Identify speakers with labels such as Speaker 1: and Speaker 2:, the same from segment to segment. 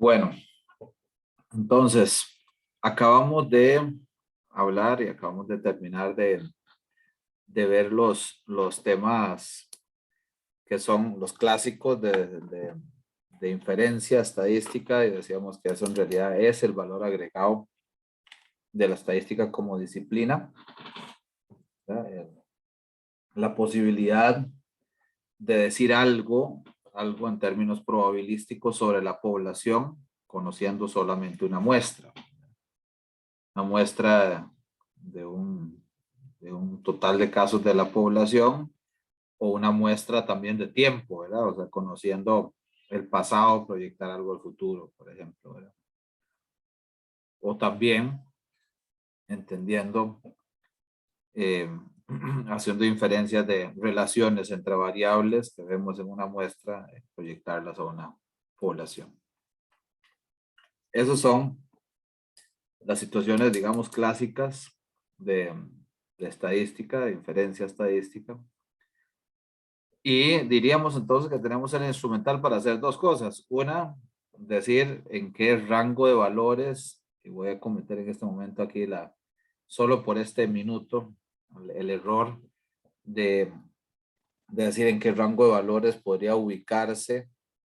Speaker 1: Bueno, entonces, acabamos de hablar y acabamos de terminar de ver los temas que son los clásicos de inferencia estadística y decíamos que eso en realidad es el valor agregado de la estadística como disciplina. La posibilidad de decir algo en términos probabilísticos sobre la población, conociendo solamente una muestra de un total de casos de la población o una muestra también de tiempo, ¿verdad? O sea, conociendo el pasado, proyectar algo al futuro, por ejemplo, ¿verdad? O también entendiendo, haciendo inferencias de relaciones entre variables que vemos en una muestra, proyectarlas a una población. Esas son las situaciones, digamos, clásicas de estadística, de inferencia estadística. Y diríamos entonces que tenemos el instrumental para hacer dos cosas. Una, decir en qué rango de valores, y voy a cometer en este momento aquí solo por este minuto, el error de decir en qué rango de valores podría ubicarse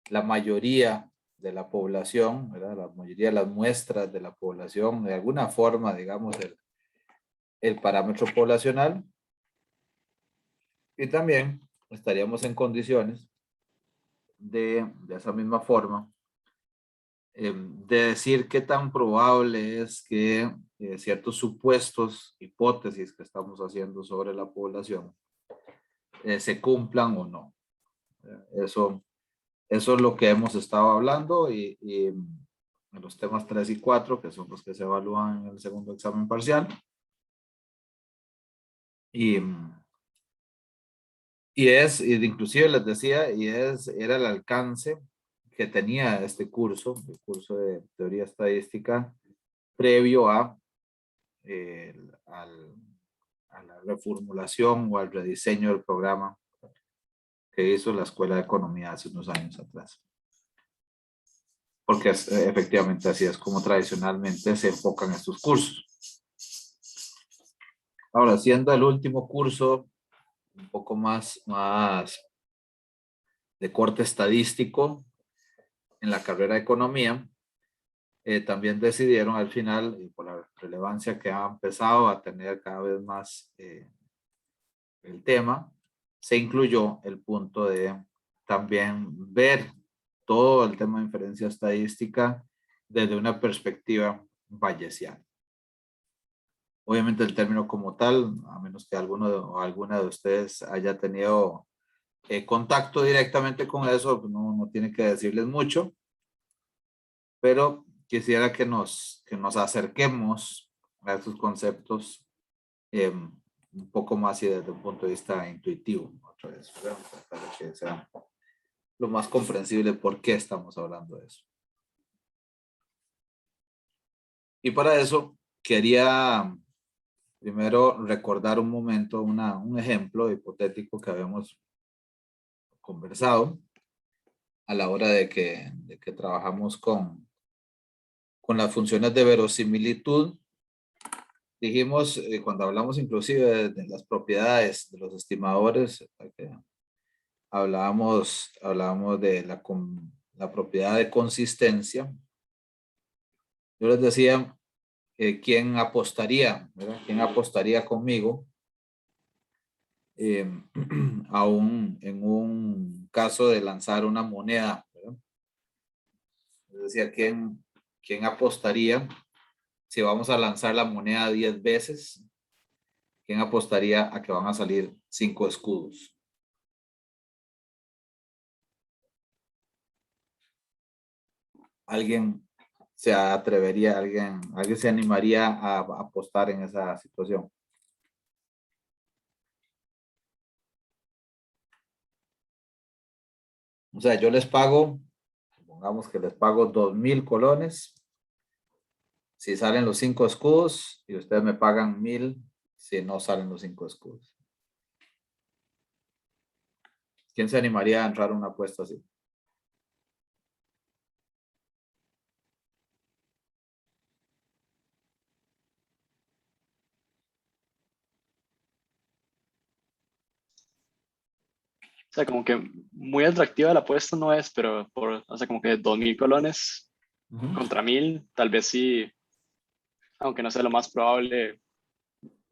Speaker 1: la mayoría de la población, ¿verdad? La mayoría de las muestras de la población, de alguna forma, digamos, el parámetro poblacional. Y también estaríamos en condiciones de esa misma forma, de decir qué tan probable es que ciertos supuestos, hipótesis que estamos haciendo sobre la población se cumplan o no. Eso es lo que hemos estado hablando y en los temas 3 y 4, que son los que se evalúan en el segundo examen parcial. Y inclusive les decía, era el alcance que tenía este curso, el curso de teoría estadística, previo a la reformulación o al rediseño del programa que hizo la Escuela de Economía hace unos años atrás. Porque efectivamente así es como tradicionalmente se enfocan estos cursos. Ahora, siendo el último curso un poco más de corte estadístico en la carrera de Economía, también decidieron al final, y por la relevancia que ha empezado a tener cada vez más el tema, se incluyó el punto de también ver todo el tema de inferencia estadística desde una perspectiva bayesiana. Obviamente el término como tal, a menos que alguno o alguna de ustedes haya tenido contacto directamente con eso, no tiene que decirles mucho, pero quisiera que nos acerquemos a estos conceptos un poco más y desde un punto de vista intuitivo, otra vez, para que sea lo más comprensible por qué estamos hablando de eso. Y para eso quería primero recordar un momento, un ejemplo hipotético que habíamos conversado a la hora de que trabajamos con las funciones de verosimilitud. Dijimos, cuando hablamos inclusive de las propiedades de los estimadores, hablábamos de la propiedad de consistencia. Yo les decía, ¿quién apostaría? ¿Verdad? ¿Quién apostaría conmigo en un caso de lanzar una moneda? ¿Verdad? Les decía, ¿quién apostaría si vamos a lanzar la moneda 10 veces? ¿Quién apostaría a que van a salir 5 escudos? ¿Alguien se atrevería, alguien se animaría a apostar en esa situación? O sea, yo les pago, supongamos que les pago 2,000 colones si salen los 5 escudos y ustedes me pagan 1,000 si no salen los 5 escudos. ¿Quién se animaría a entrar a una apuesta así?
Speaker 2: sea, como que muy atractiva la apuesta no es, pero o sea, como que 2.000 colones contra 1.000, tal vez sí, aunque no sea lo más probable,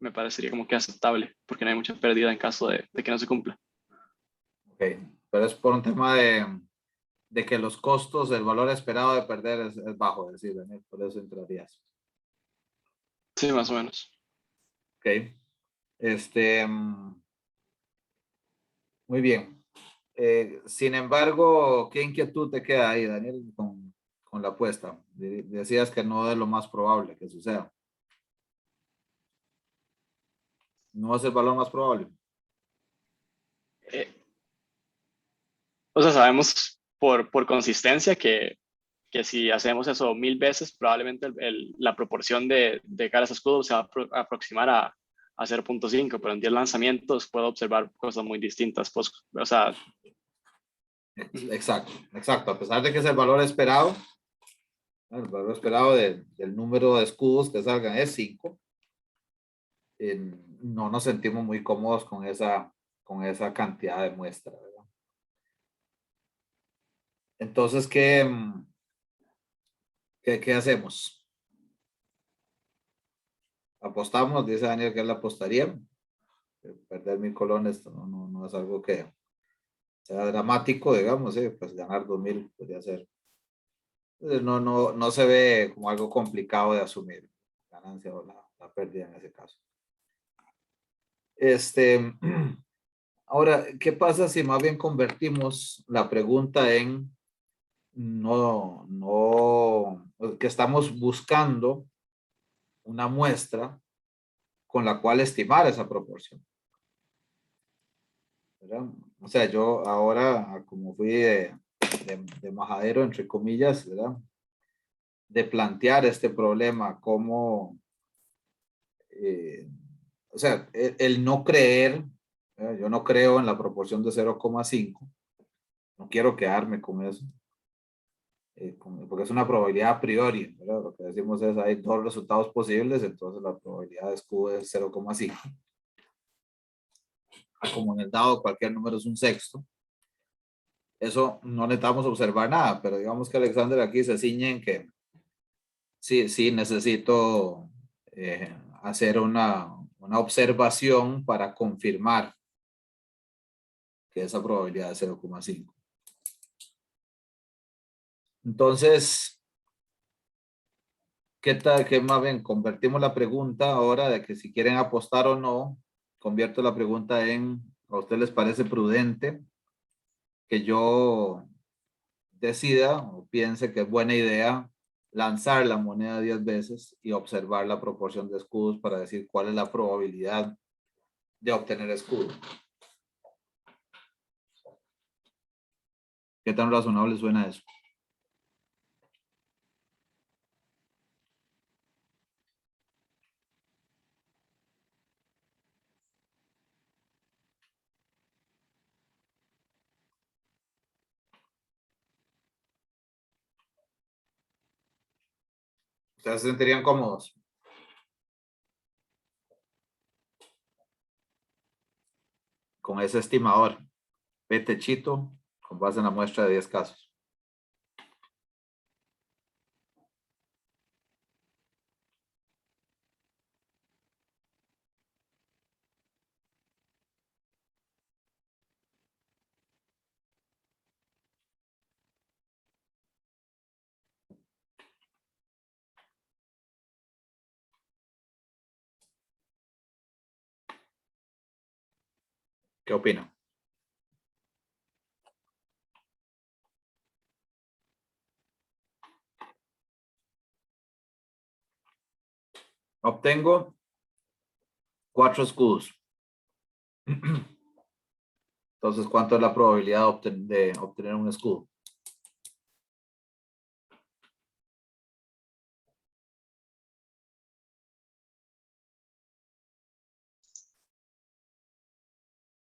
Speaker 2: me parecería como que aceptable, porque no hay mucha pérdida en caso de que no se cumpla.
Speaker 1: Ok, pero es por un tema de que los costos, el valor esperado de perder es bajo, es decir, Daniel, por eso entrarías.
Speaker 2: Sí, más o menos.
Speaker 1: Ok, este, muy bien. Sin embargo, ¿qué inquietud te queda ahí, Daniel, con la apuesta? Decías que no es lo más probable que suceda. No es el valor más probable.
Speaker 2: Eh, o sea, sabemos por consistencia que si hacemos eso 1.000 veces, probablemente la proporción de caras a escudo se va a aproximar a 0.5, pero en 10 lanzamientos puedo observar cosas muy distintas. Pues, o sea,
Speaker 1: Exacto, exacto. A pesar de que es el valor esperado, el valor esperado del número de escudos que salgan es 5, no nos sentimos muy cómodos con esa cantidad de muestra, ¿verdad? Entonces, ¿qué hacemos? Apostamos, dice Daniel que él apostaría. Perder 1.000 colones no es algo que sea dramático, digamos, pues ganar 2.000 podría ser. No se ve como algo complicado de asumir, ganancia o la pérdida en ese caso. Ahora, ¿qué pasa si más bien convertimos la pregunta en que estamos buscando una muestra con la cual estimar esa proporción? ¿Verdad? O sea, yo ahora, como fui de majadero, entre comillas, ¿verdad? De plantear este problema como, o sea, el no creer, ¿verdad? Yo no creo en la proporción de 0,5, no quiero quedarme con eso, porque es una probabilidad a priori, ¿verdad? Lo que decimos es, hay dos resultados posibles, entonces la probabilidad de escudo es 0,5. Como en el dado, cualquier número es un sexto. Eso no necesitamos observar nada, pero digamos que Alexander aquí se ciñe en que sí necesito hacer una observación para confirmar que esa probabilidad es 0,5. Entonces, ¿qué tal? Que más bien convertimos la pregunta ahora de que si quieren apostar o no, convierto la pregunta en, ¿a usted les parece prudente que yo decida o piense que es buena idea lanzar la moneda 10 veces y observar la proporción de escudos para decir cuál es la probabilidad de obtener escudo? ¿Qué tan razonable suena eso? ¿Ustedes se sentirían cómodos con ese estimador petechito con base en la muestra de 10 casos? ¿Qué opinan? Obtengo 4 escudos. Entonces, ¿cuánto es la probabilidad de obtener un escudo?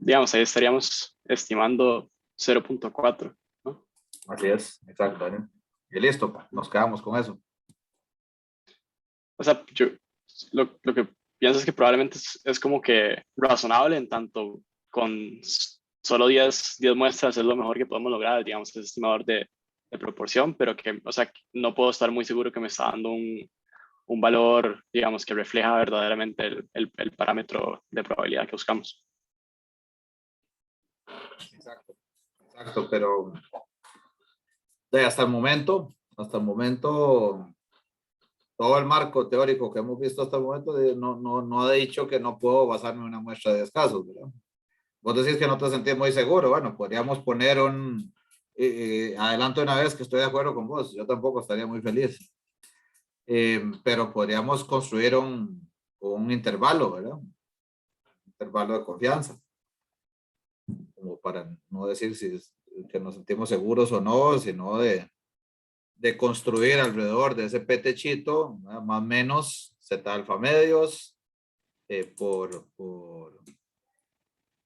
Speaker 2: digamos, ahí estaríamos estimando 0.4, ¿no?
Speaker 1: Así es, exacto, Daniel. Y listo, nos quedamos con eso.
Speaker 2: O sea, yo lo que pienso es que probablemente es como que razonable en tanto con solo 10 muestras es lo mejor que podemos lograr, digamos, ese estimador de proporción, pero que, o sea, no puedo estar muy seguro que me está dando un valor, digamos, que refleja verdaderamente el parámetro de probabilidad que buscamos.
Speaker 1: Exacto, exacto, pero hasta el momento, todo el marco teórico que hemos visto hasta el momento no ha dicho que no puedo basarme en una muestra de 10 casos, ¿verdad? Vos decís que no te sentís muy seguro. Bueno, podríamos poner adelanto una vez que estoy de acuerdo con vos. Yo tampoco estaría muy feliz. Pero podríamos construir un intervalo, ¿verdad? Un intervalo de confianza. Como para no decir que nos sentimos seguros o no, sino de construir alrededor de ese petechito, más o menos Z alfa medios por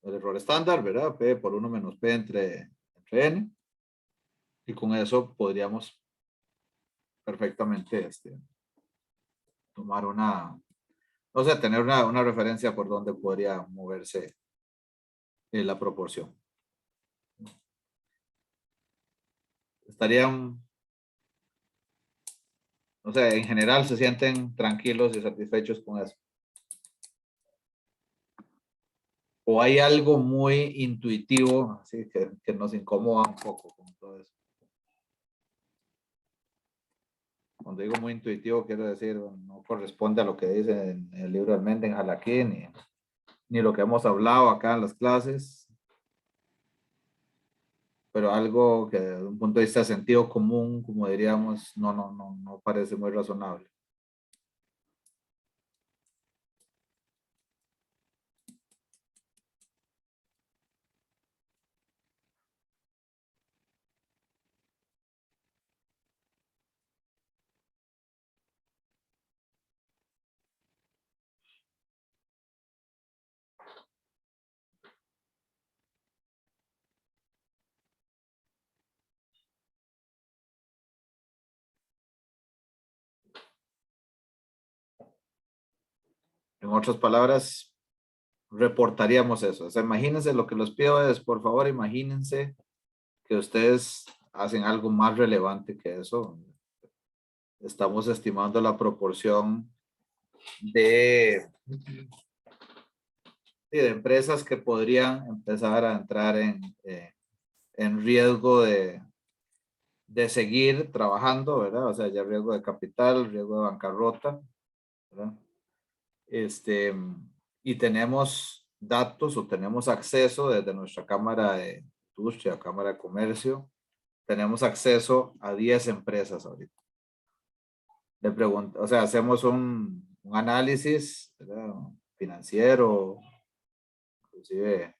Speaker 1: el error estándar, ¿verdad? P por 1 menos P entre N. Y con eso podríamos perfectamente tomar o sea, tener una referencia por donde podría moverse la proporción. Estarían, o sea, en general se sienten tranquilos y satisfechos con eso. O hay algo muy intuitivo, así que nos incomoda un poco con todo eso. Cuando digo muy intuitivo, quiero decir, no corresponde a lo que dice en el libro de Mendenhall aquí, ni lo que hemos hablado acá en las clases, pero algo que desde un punto de vista de sentido común, como diríamos, no parece muy razonable. En otras palabras, reportaríamos eso. O sea, imagínense, lo que les pido es, por favor, imagínense que ustedes hacen algo más relevante que eso. Estamos estimando la proporción de empresas que podrían empezar a entrar en riesgo de seguir trabajando, ¿verdad? O sea, ya riesgo de capital, riesgo de bancarrota, ¿verdad? Y tenemos datos o tenemos acceso desde nuestra Cámara de Industria, Cámara de Comercio, tenemos acceso a 10 empresas ahorita. Le pregunto, o sea, hacemos un análisis, ¿verdad? Financiero, inclusive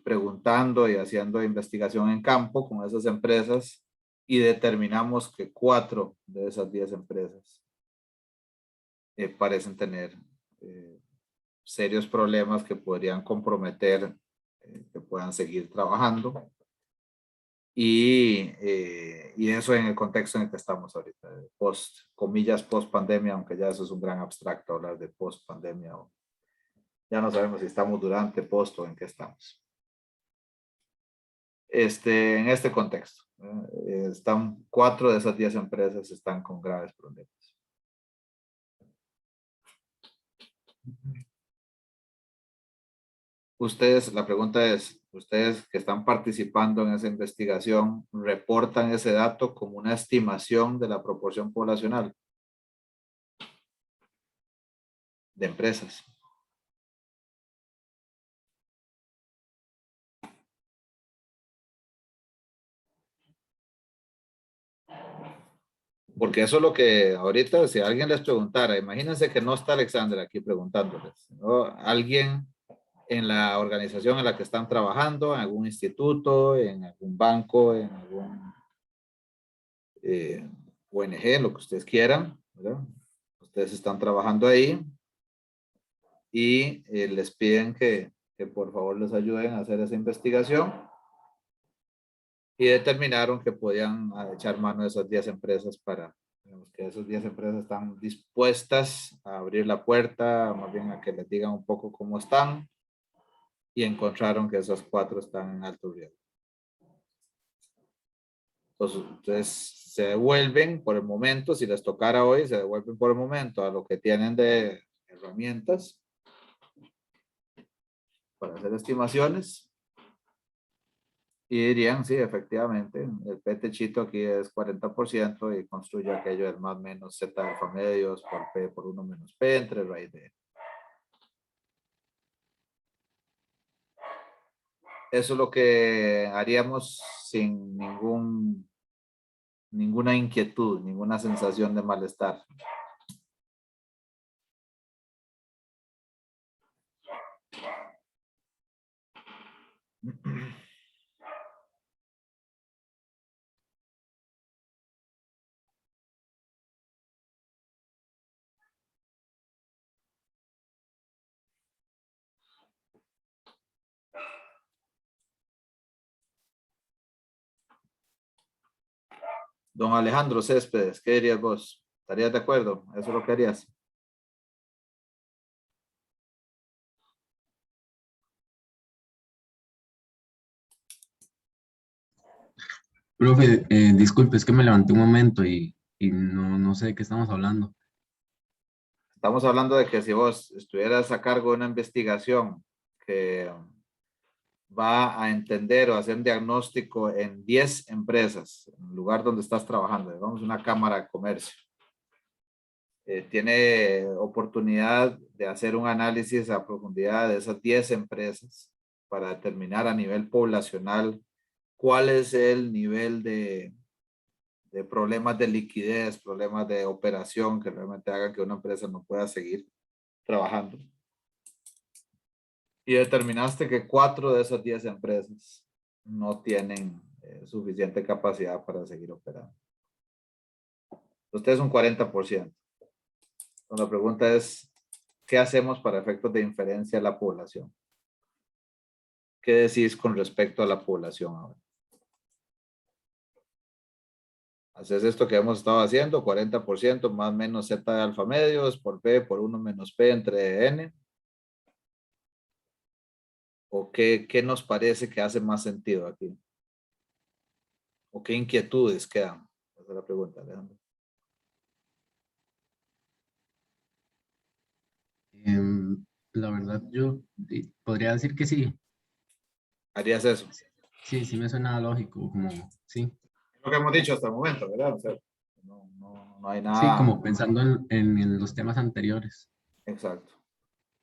Speaker 1: preguntando y haciendo investigación en campo con esas empresas y determinamos que 4 de esas 10 empresas parecen tener serios problemas que podrían comprometer que puedan seguir trabajando y eso en el contexto en el que estamos ahorita, comillas, post pandemia, aunque ya eso es un gran abstracto hablar de post pandemia, o ya no sabemos si estamos durante, post o en qué estamos. En este contexto, están 4 de esas 10 empresas están con graves problemas. Ustedes, la pregunta es, ustedes que están participando en esa investigación, ¿reportan ese dato como una estimación de la proporción poblacional de empresas? Porque eso es lo que ahorita, si alguien les preguntara, imagínense que no está Alexander aquí preguntándoles, ¿no? Alguien en la organización en la que están trabajando, en algún instituto, en algún banco, en algún ONG, lo que ustedes quieran, ¿verdad? Ustedes están trabajando ahí y les piden que por favor les ayuden a hacer esa investigación y determinaron que podían echar mano de esas 10 empresas para, digamos, que esas 10 empresas están dispuestas a abrir la puerta, más bien a que les digan un poco cómo están y encontraron que esas 4 están en alto riesgo. Entonces se devuelven por el momento, si les tocara hoy, se devuelven por el momento a lo que tienen de herramientas para hacer estimaciones. Y dirían, sí, efectivamente, el P techito aquí es 40% y construye aquello del más menos Z alfa medios por P por 1 menos P entre raíz de. Eso es lo que haríamos sin ninguna inquietud, ninguna sensación de malestar. Don Alejandro Céspedes, ¿qué dirías vos? ¿Estarías de acuerdo? ¿Eso es lo que harías?
Speaker 3: Profe, disculpe, es que me levanté un momento y no sé de qué estamos hablando.
Speaker 1: Estamos hablando de que si vos estuvieras a cargo de una investigación que va a entender o hacer un diagnóstico en 10 empresas, en el lugar donde estás trabajando, digamos una cámara de comercio, tiene oportunidad de hacer un análisis a profundidad de esas 10 empresas para determinar a nivel poblacional cuál es el nivel de problemas de liquidez, problemas de operación que realmente hagan que una empresa no pueda seguir trabajando. Y determinaste que 4 de esas 10 empresas no tienen suficiente capacidad para seguir operando. Usted es un 40%. Entonces, la pregunta es, ¿qué hacemos para efectos de inferencia a la población? ¿Qué decís con respecto a la población ahora? Haces esto que hemos estado haciendo, 40% más menos Z de alfa medios por P por 1 menos P entre N. ¿O qué nos parece que hace más sentido aquí? ¿O qué inquietudes quedan? Esa es la pregunta, Alejandro.
Speaker 3: La verdad, yo podría decir que sí.
Speaker 1: ¿Harías eso?
Speaker 3: Sí, me suena lógico, como, sí.
Speaker 1: Lo que hemos dicho hasta el momento, ¿verdad? O sea, no hay
Speaker 3: Sí,
Speaker 1: nada.
Speaker 3: como pensando en los temas anteriores.
Speaker 1: Exacto.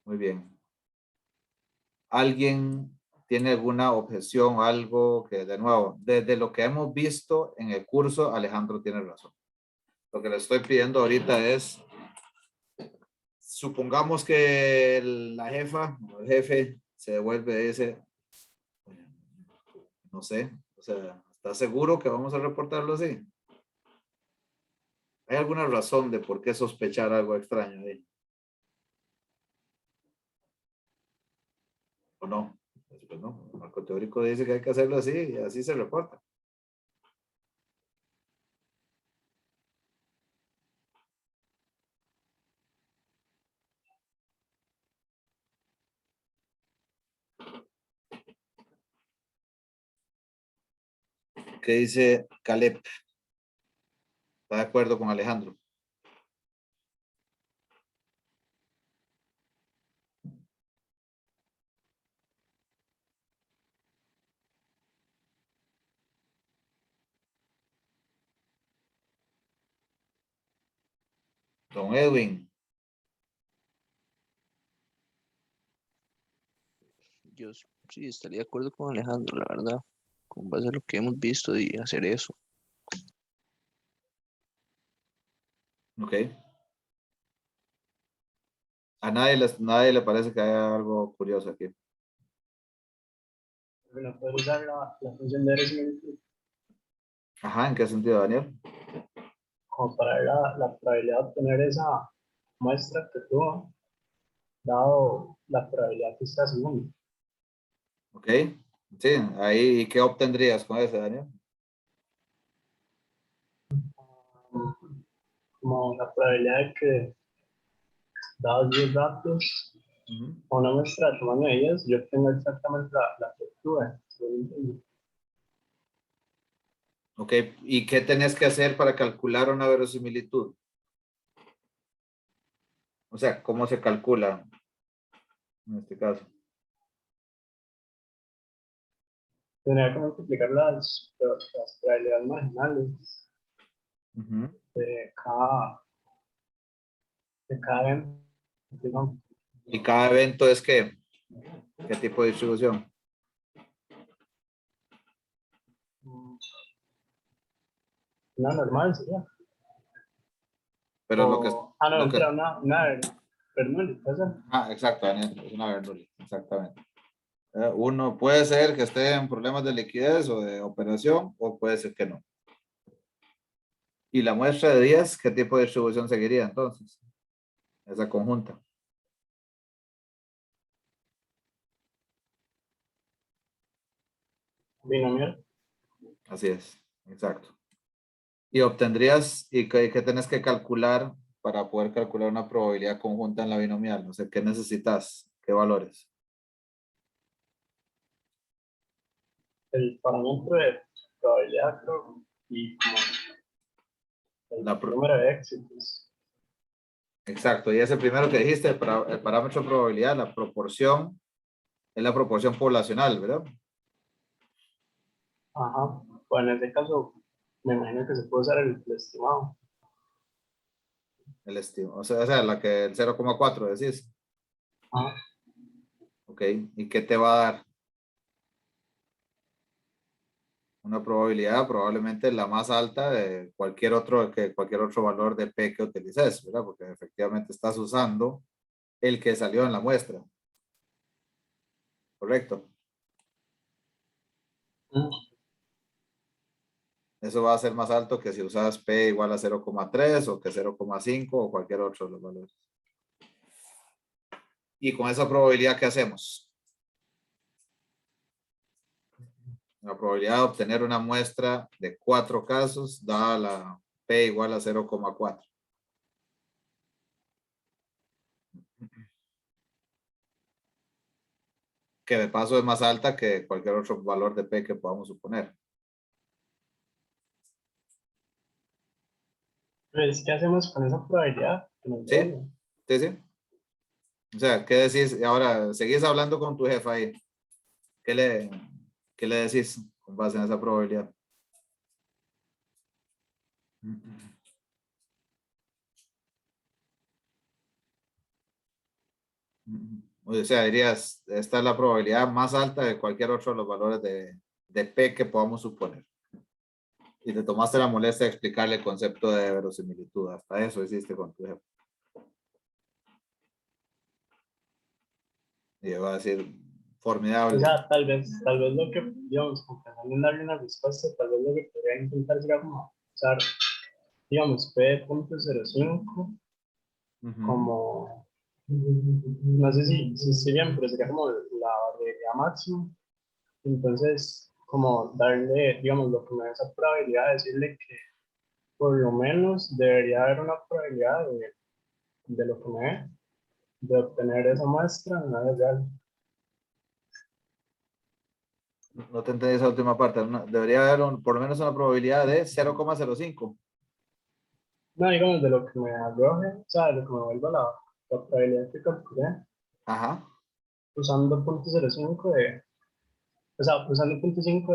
Speaker 1: Muy bien. ¿Alguien tiene alguna objeción o algo que, de nuevo, desde lo que hemos visto en el curso, Alejandro tiene razón? Lo que le estoy pidiendo ahorita es, supongamos que la jefa o el jefe se devuelve y dice, no sé, o sea, ¿estás seguro que vamos a reportarlo así? ¿Hay alguna razón de por qué sospechar algo extraño ahí? ¿O no? Pues no, el marco teórico dice que hay que hacerlo así y así se reporta. ¿Qué dice Caleb? ¿Está de acuerdo con Alejandro? Don Edwin.
Speaker 4: Yo sí estaría de acuerdo con Alejandro, la verdad, con base a lo que hemos visto y hacer eso.
Speaker 1: Ok. A nadie le parece que haya algo curioso aquí.
Speaker 5: Bueno, poder usar la función de R
Speaker 1: Ajá, ¿en qué sentido, Daniel?
Speaker 5: como para ver la probabilidad de obtener esa muestra que tuvo, dado la probabilidad que está según.
Speaker 1: Ok. Sí, ahí, ¿qué obtendrías con ese, Daniel?
Speaker 5: Como la probabilidad de que, dados 10 datos,
Speaker 1: Ujú.
Speaker 5: Una muestra de tamaño de 10, yo tengo exactamente la que tuve.
Speaker 1: Ok, ¿y qué tenés que hacer para calcular una verosimilitud? O sea, ¿cómo se calcula en este caso?
Speaker 5: Tendría que multiplicar las probabilidades marginales
Speaker 1: Ujú.
Speaker 5: de cada evento, digamos.
Speaker 1: ¿Y cada evento es qué? ¿Qué tipo de distribución?
Speaker 5: Una normal sería.
Speaker 1: Pero lo que,
Speaker 5: No,
Speaker 1: lo que,
Speaker 5: entra una Bernoulli, ¿esa?
Speaker 1: exacto, Daniel, es una Bernoulli, exactamente. Uno puede ser que esté en problemas de liquidez o de operación, o puede ser que no. Y la muestra de 10, ¿qué tipo de distribución seguiría entonces? Esa conjunta.
Speaker 5: Binomial.
Speaker 1: Así es, exacto. Y obtendrías, ¿y qué tenés que calcular para poder calcular una probabilidad conjunta en la binomial? O sea, ¿qué necesitas? ¿Qué valores?
Speaker 5: El parámetro de probabilidad, creo, y como el
Speaker 1: La pro-
Speaker 5: número de éxitos.
Speaker 1: exacto, y ese primero que dijiste, el parámetro de probabilidad, la proporción, es la proporción poblacional, ¿verdad?
Speaker 5: Ajá. Bueno, en este caso, me imagino que se puede usar el estimado.
Speaker 1: El estimo, o sea, la que el 0,4 decís.
Speaker 5: Ajá.
Speaker 1: Ok, ¿y qué te va a dar? Una probabilidad probablemente la más alta de cualquier otro valor de P que utilices, ¿verdad? Porque efectivamente estás usando el que salió en la muestra. Correcto. Eso va a ser más alto que si usas P igual a 0,3 o que 0,5 o cualquier otro de los valores. Y con esa probabilidad, ¿qué hacemos? La probabilidad de obtener una muestra de 4 casos da la P igual a 0,4. Que de paso es más alta que cualquier otro valor de P que podamos suponer.
Speaker 5: Pues, ¿qué hacemos con esa probabilidad? Que nos
Speaker 1: ¿Sí?
Speaker 5: doble.
Speaker 1: Sí, sí. O sea, ¿qué decís? Y ahora, seguís hablando con tu jefa ahí. ¿Qué le decís con base en esa probabilidad? O sea, dirías, esta es la probabilidad más alta de cualquier otro de los valores de P que podamos suponer. Y te tomaste la molestia de explicarle el concepto de verosimilitud. Hasta eso hiciste con tu jefe. Y va a decir,
Speaker 5: O
Speaker 1: formidable.
Speaker 5: sea, tal vez lo que, digamos, como pensando en darle una respuesta, tal vez lo que podría intentar sería como usar, digamos, P.05
Speaker 1: Ujú.
Speaker 5: como, no sé si estoy bien, pero sería como la barrería máxima. Entonces, como darle, digamos, lo que me da esa probabilidad de decirle que por lo menos debería haber una probabilidad de lo que me dé, de obtener esa muestra en la vida real.
Speaker 1: No te entendí esa última parte. Debería haber por lo menos una probabilidad de 0,05.
Speaker 5: No, digamos, de lo que me arroje, o sea, de lo que me vuelva la probabilidad que calculé,
Speaker 1: Ajá.
Speaker 5: usando .05 o sea, usando .5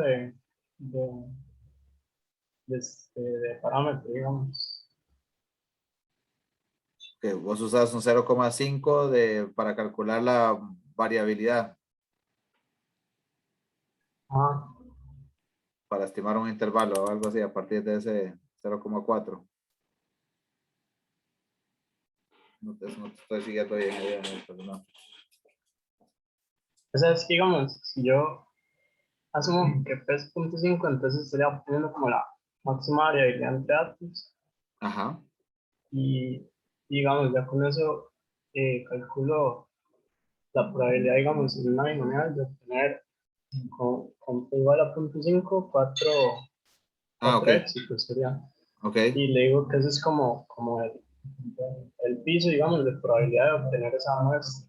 Speaker 5: de parámetro, digamos.
Speaker 1: Que vos usas un 0,5 para calcular la variabilidad,
Speaker 5: Ah,
Speaker 1: para estimar un intervalo o algo así a partir de ese 0,4. No te estoy siguiendo bien. No.
Speaker 5: o sea, es que, digamos, si yo asumo que P es .5, entonces estaría obteniendo como la máxima variabilidad entre datos
Speaker 1: Ajá.
Speaker 5: y, digamos, ya con eso calculo la probabilidad, digamos, en una binomial de obtener con P igual a .5,
Speaker 1: Ah, ok.
Speaker 5: 4 éxitos sería.
Speaker 1: Ok.
Speaker 5: Y le digo que eso es como el piso, digamos, de probabilidad de obtener esa muestra.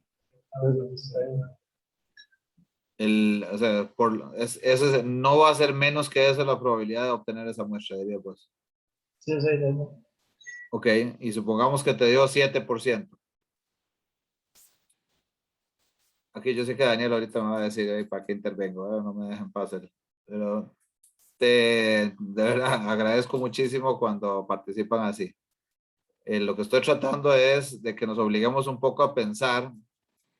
Speaker 5: A veces está bien.
Speaker 1: O sea, no va a ser menos que eso la probabilidad de obtener esa muestra, diría pues.
Speaker 5: Sí, sí, sí.
Speaker 1: Ok, y supongamos que te dio 7%. Aquí yo sé que Daniel ahorita me va a decir, "Ey, ¿para qué intervengo? No me dejen pasar". Pero de verdad agradezco muchísimo cuando participan así. Lo que estoy tratando es de que nos obliguemos un poco a pensar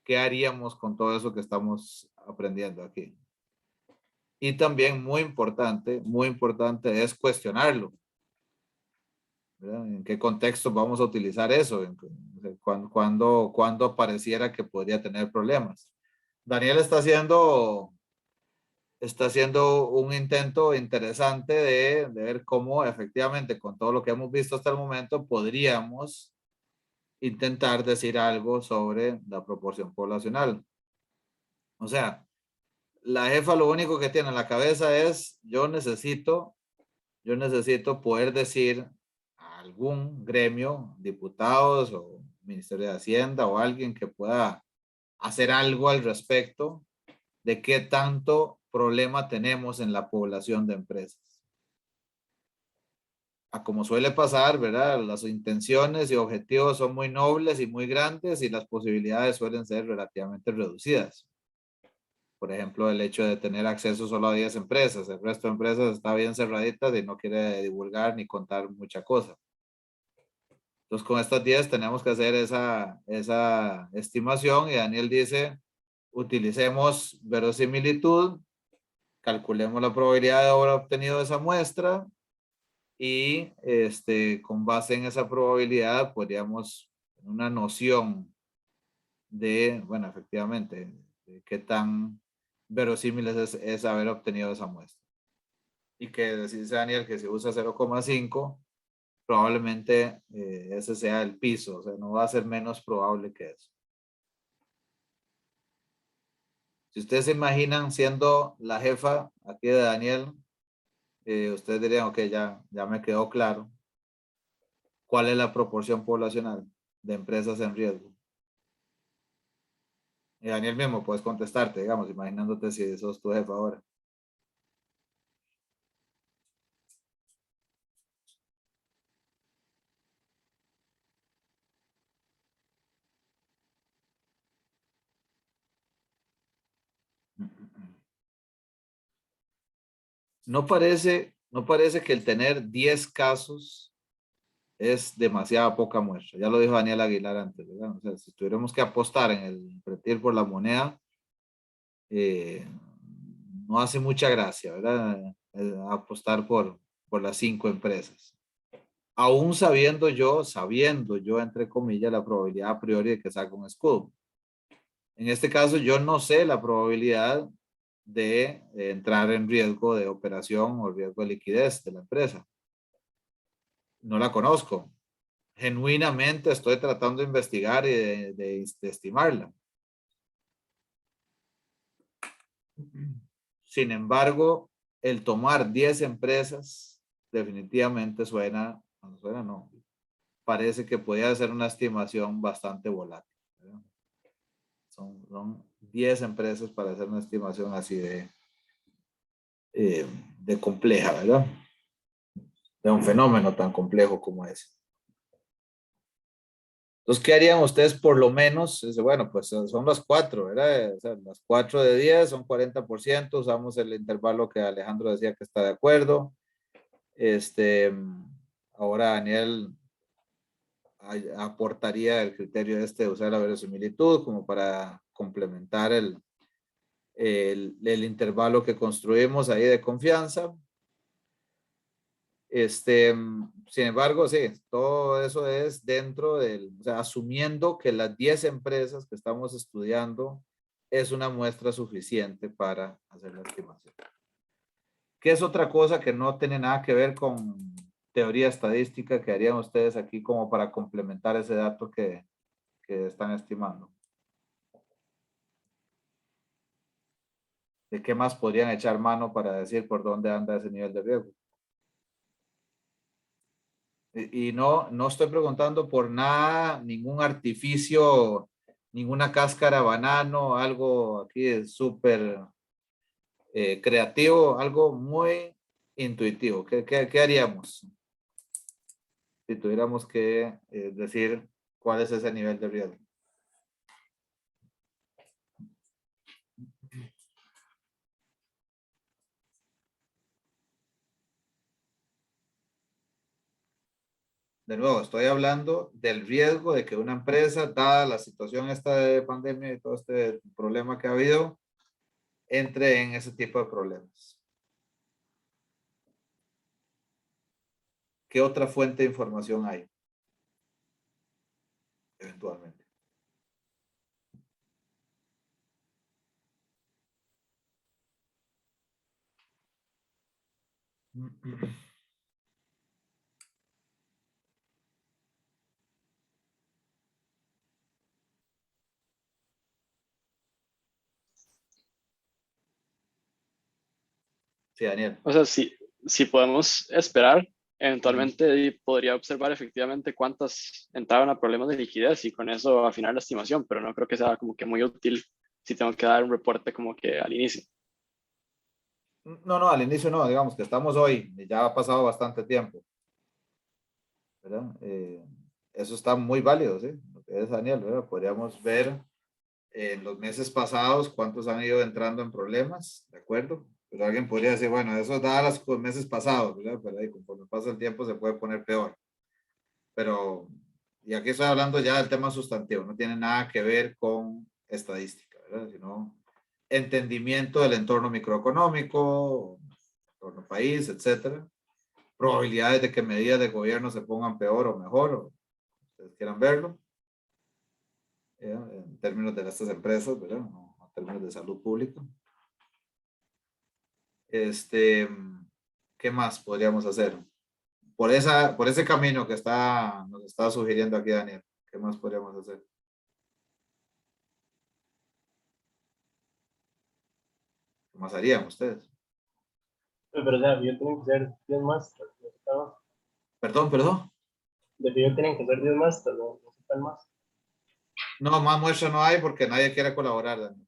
Speaker 1: qué haríamos con todo eso que estamos aprendiendo aquí. Y también muy importante es cuestionarlo. ¿Verdad? ¿En qué contexto vamos a utilizar eso? ¿Cuándo pareciera que podría tener problemas? Daniel está haciendo un intento interesante de ver cómo efectivamente con todo lo que hemos visto hasta el momento podríamos intentar decir algo sobre la proporción poblacional. O sea, la jefa lo único que tiene en la cabeza es yo necesito poder decir a algún gremio, diputados o Ministerio de Hacienda o alguien que pueda hacer algo al respecto de qué tanto problema tenemos en la población de empresas. A como suele pasar, ¿verdad? Las intenciones y objetivos son muy nobles y muy grandes y las posibilidades suelen ser relativamente reducidas. Por ejemplo, el hecho de tener acceso solo a 10 empresas. El resto de empresas está bien cerraditas y no quiere divulgar ni contar mucha cosa. Entonces, con estas 10 tenemos que hacer esa estimación y Daniel dice, utilicemos verosimilitud, calculemos la probabilidad de haber obtenido esa muestra y con base en esa probabilidad podríamos una noción de, bueno, efectivamente, de qué tan verosímil es haber obtenido esa muestra. Y que dice Daniel que si usa 0,5, probablemente ese sea el piso, o sea, no va a ser menos probable que eso. Si ustedes se imaginan siendo la jefa aquí de Daniel, ustedes dirían, ok, ya me quedó claro cuál es la proporción poblacional de empresas en riesgo. Y Daniel mismo puedes contestarte, digamos, imaginándote si sos tu jefa ahora. No parece que el tener 10 casos es demasiada poca muestra. Ya lo dijo Daniel Aguilar antes, ¿verdad? O sea, si tuviéramos que apostar en el invertir por la moneda, no hace mucha gracia, ¿verdad? Apostar por las 5 empresas. Aún sabiendo yo, entre comillas, la probabilidad a priori de que salga un escudo. En este caso, yo no sé la probabilidad de entrar en riesgo de operación o riesgo de liquidez de la empresa. No la conozco. Genuinamente estoy tratando de investigar y de estimarla. Sin embargo, el tomar 10 empresas definitivamente parece que podría ser una estimación bastante volátil. Son 10 empresas para hacer una estimación así de compleja, ¿verdad? De un fenómeno tan complejo como ese. Entonces, ¿qué harían ustedes por lo menos? Bueno, pues son las 4, ¿verdad? O sea, las 4 de 10 son 40%, usamos el intervalo que Alejandro decía que está de acuerdo. Ahora Daniel aportaría el criterio de usar la verosimilitud como para complementar el intervalo que construimos ahí de confianza. Sin embargo, sí, todo eso es dentro o sea, asumiendo que las 10 empresas que estamos estudiando es una muestra suficiente para hacer la estimación. ¿Qué es otra cosa que no tiene nada que ver con teoría estadística que harían ustedes aquí como para complementar ese dato que están estimando? ¿De qué más podrían echar mano para decir por dónde anda ese nivel de riesgo? Y no estoy preguntando por nada, ningún artificio ninguna cáscara, banano, algo aquí es súper creativo, algo muy intuitivo. ¿Qué haríamos si tuviéramos que decir cuál es ese nivel de riesgo? De nuevo, estoy hablando del riesgo de que una empresa, dada la situación esta de pandemia y todo este problema que ha habido, entre en ese tipo de problemas. ¿Qué otra fuente de información hay? Eventualmente. Sí, Daniel.
Speaker 2: O sea, si podemos esperar, eventualmente podría observar efectivamente cuántas entraban a problemas de liquidez y con eso afinar la estimación, pero no creo que sea como que muy útil si tengo que dar un reporte como que al inicio.
Speaker 1: No, al inicio no, digamos que estamos hoy, ya ha pasado bastante tiempo, ¿verdad? Eso está muy válido, ¿sí? Lo que es Daniel, ¿verdad? Podríamos ver en los meses pasados cuántos han ido entrando en problemas, ¿de acuerdo? Pero alguien podría decir, bueno, eso da los meses pasados, ¿verdad? Pero ahí, conforme pasa el tiempo se puede poner peor. Pero, y aquí estoy hablando ya del tema sustantivo, no tiene nada que ver con estadística, ¿verdad? Sino entendimiento del entorno microeconómico, entorno país, etcétera. Probabilidades de que medidas de gobierno se pongan peor o mejor, o ustedes quieran verlo, en términos de estas empresas, ¿verdad? No, en términos de salud pública. ¿Qué más podríamos hacer? Por ese camino que nos está sugiriendo aquí Daniel, ¿qué más podríamos hacer? ¿Qué más harían ustedes?
Speaker 5: Pero o sea, yo tengo que ser 10 más,
Speaker 1: Perdón.
Speaker 5: de fijo tienen que ser 10 más, no sepan más.
Speaker 1: No, más muestra no hay porque nadie quiere colaborar, Daniel.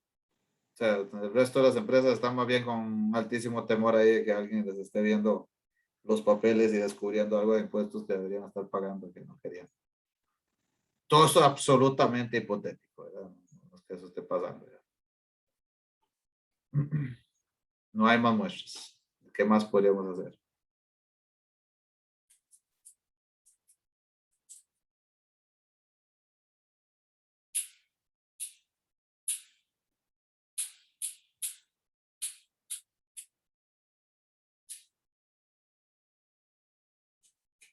Speaker 1: O sea, el resto de las empresas están más bien con un altísimo temor ahí de que alguien les esté viendo los papeles y descubriendo algo de impuestos que deberían estar pagando que no querían. Todo esto es absolutamente hipotético, ¿verdad? No es que eso esté pasando, ¿verdad? No hay más muestras. ¿Qué más podríamos hacer?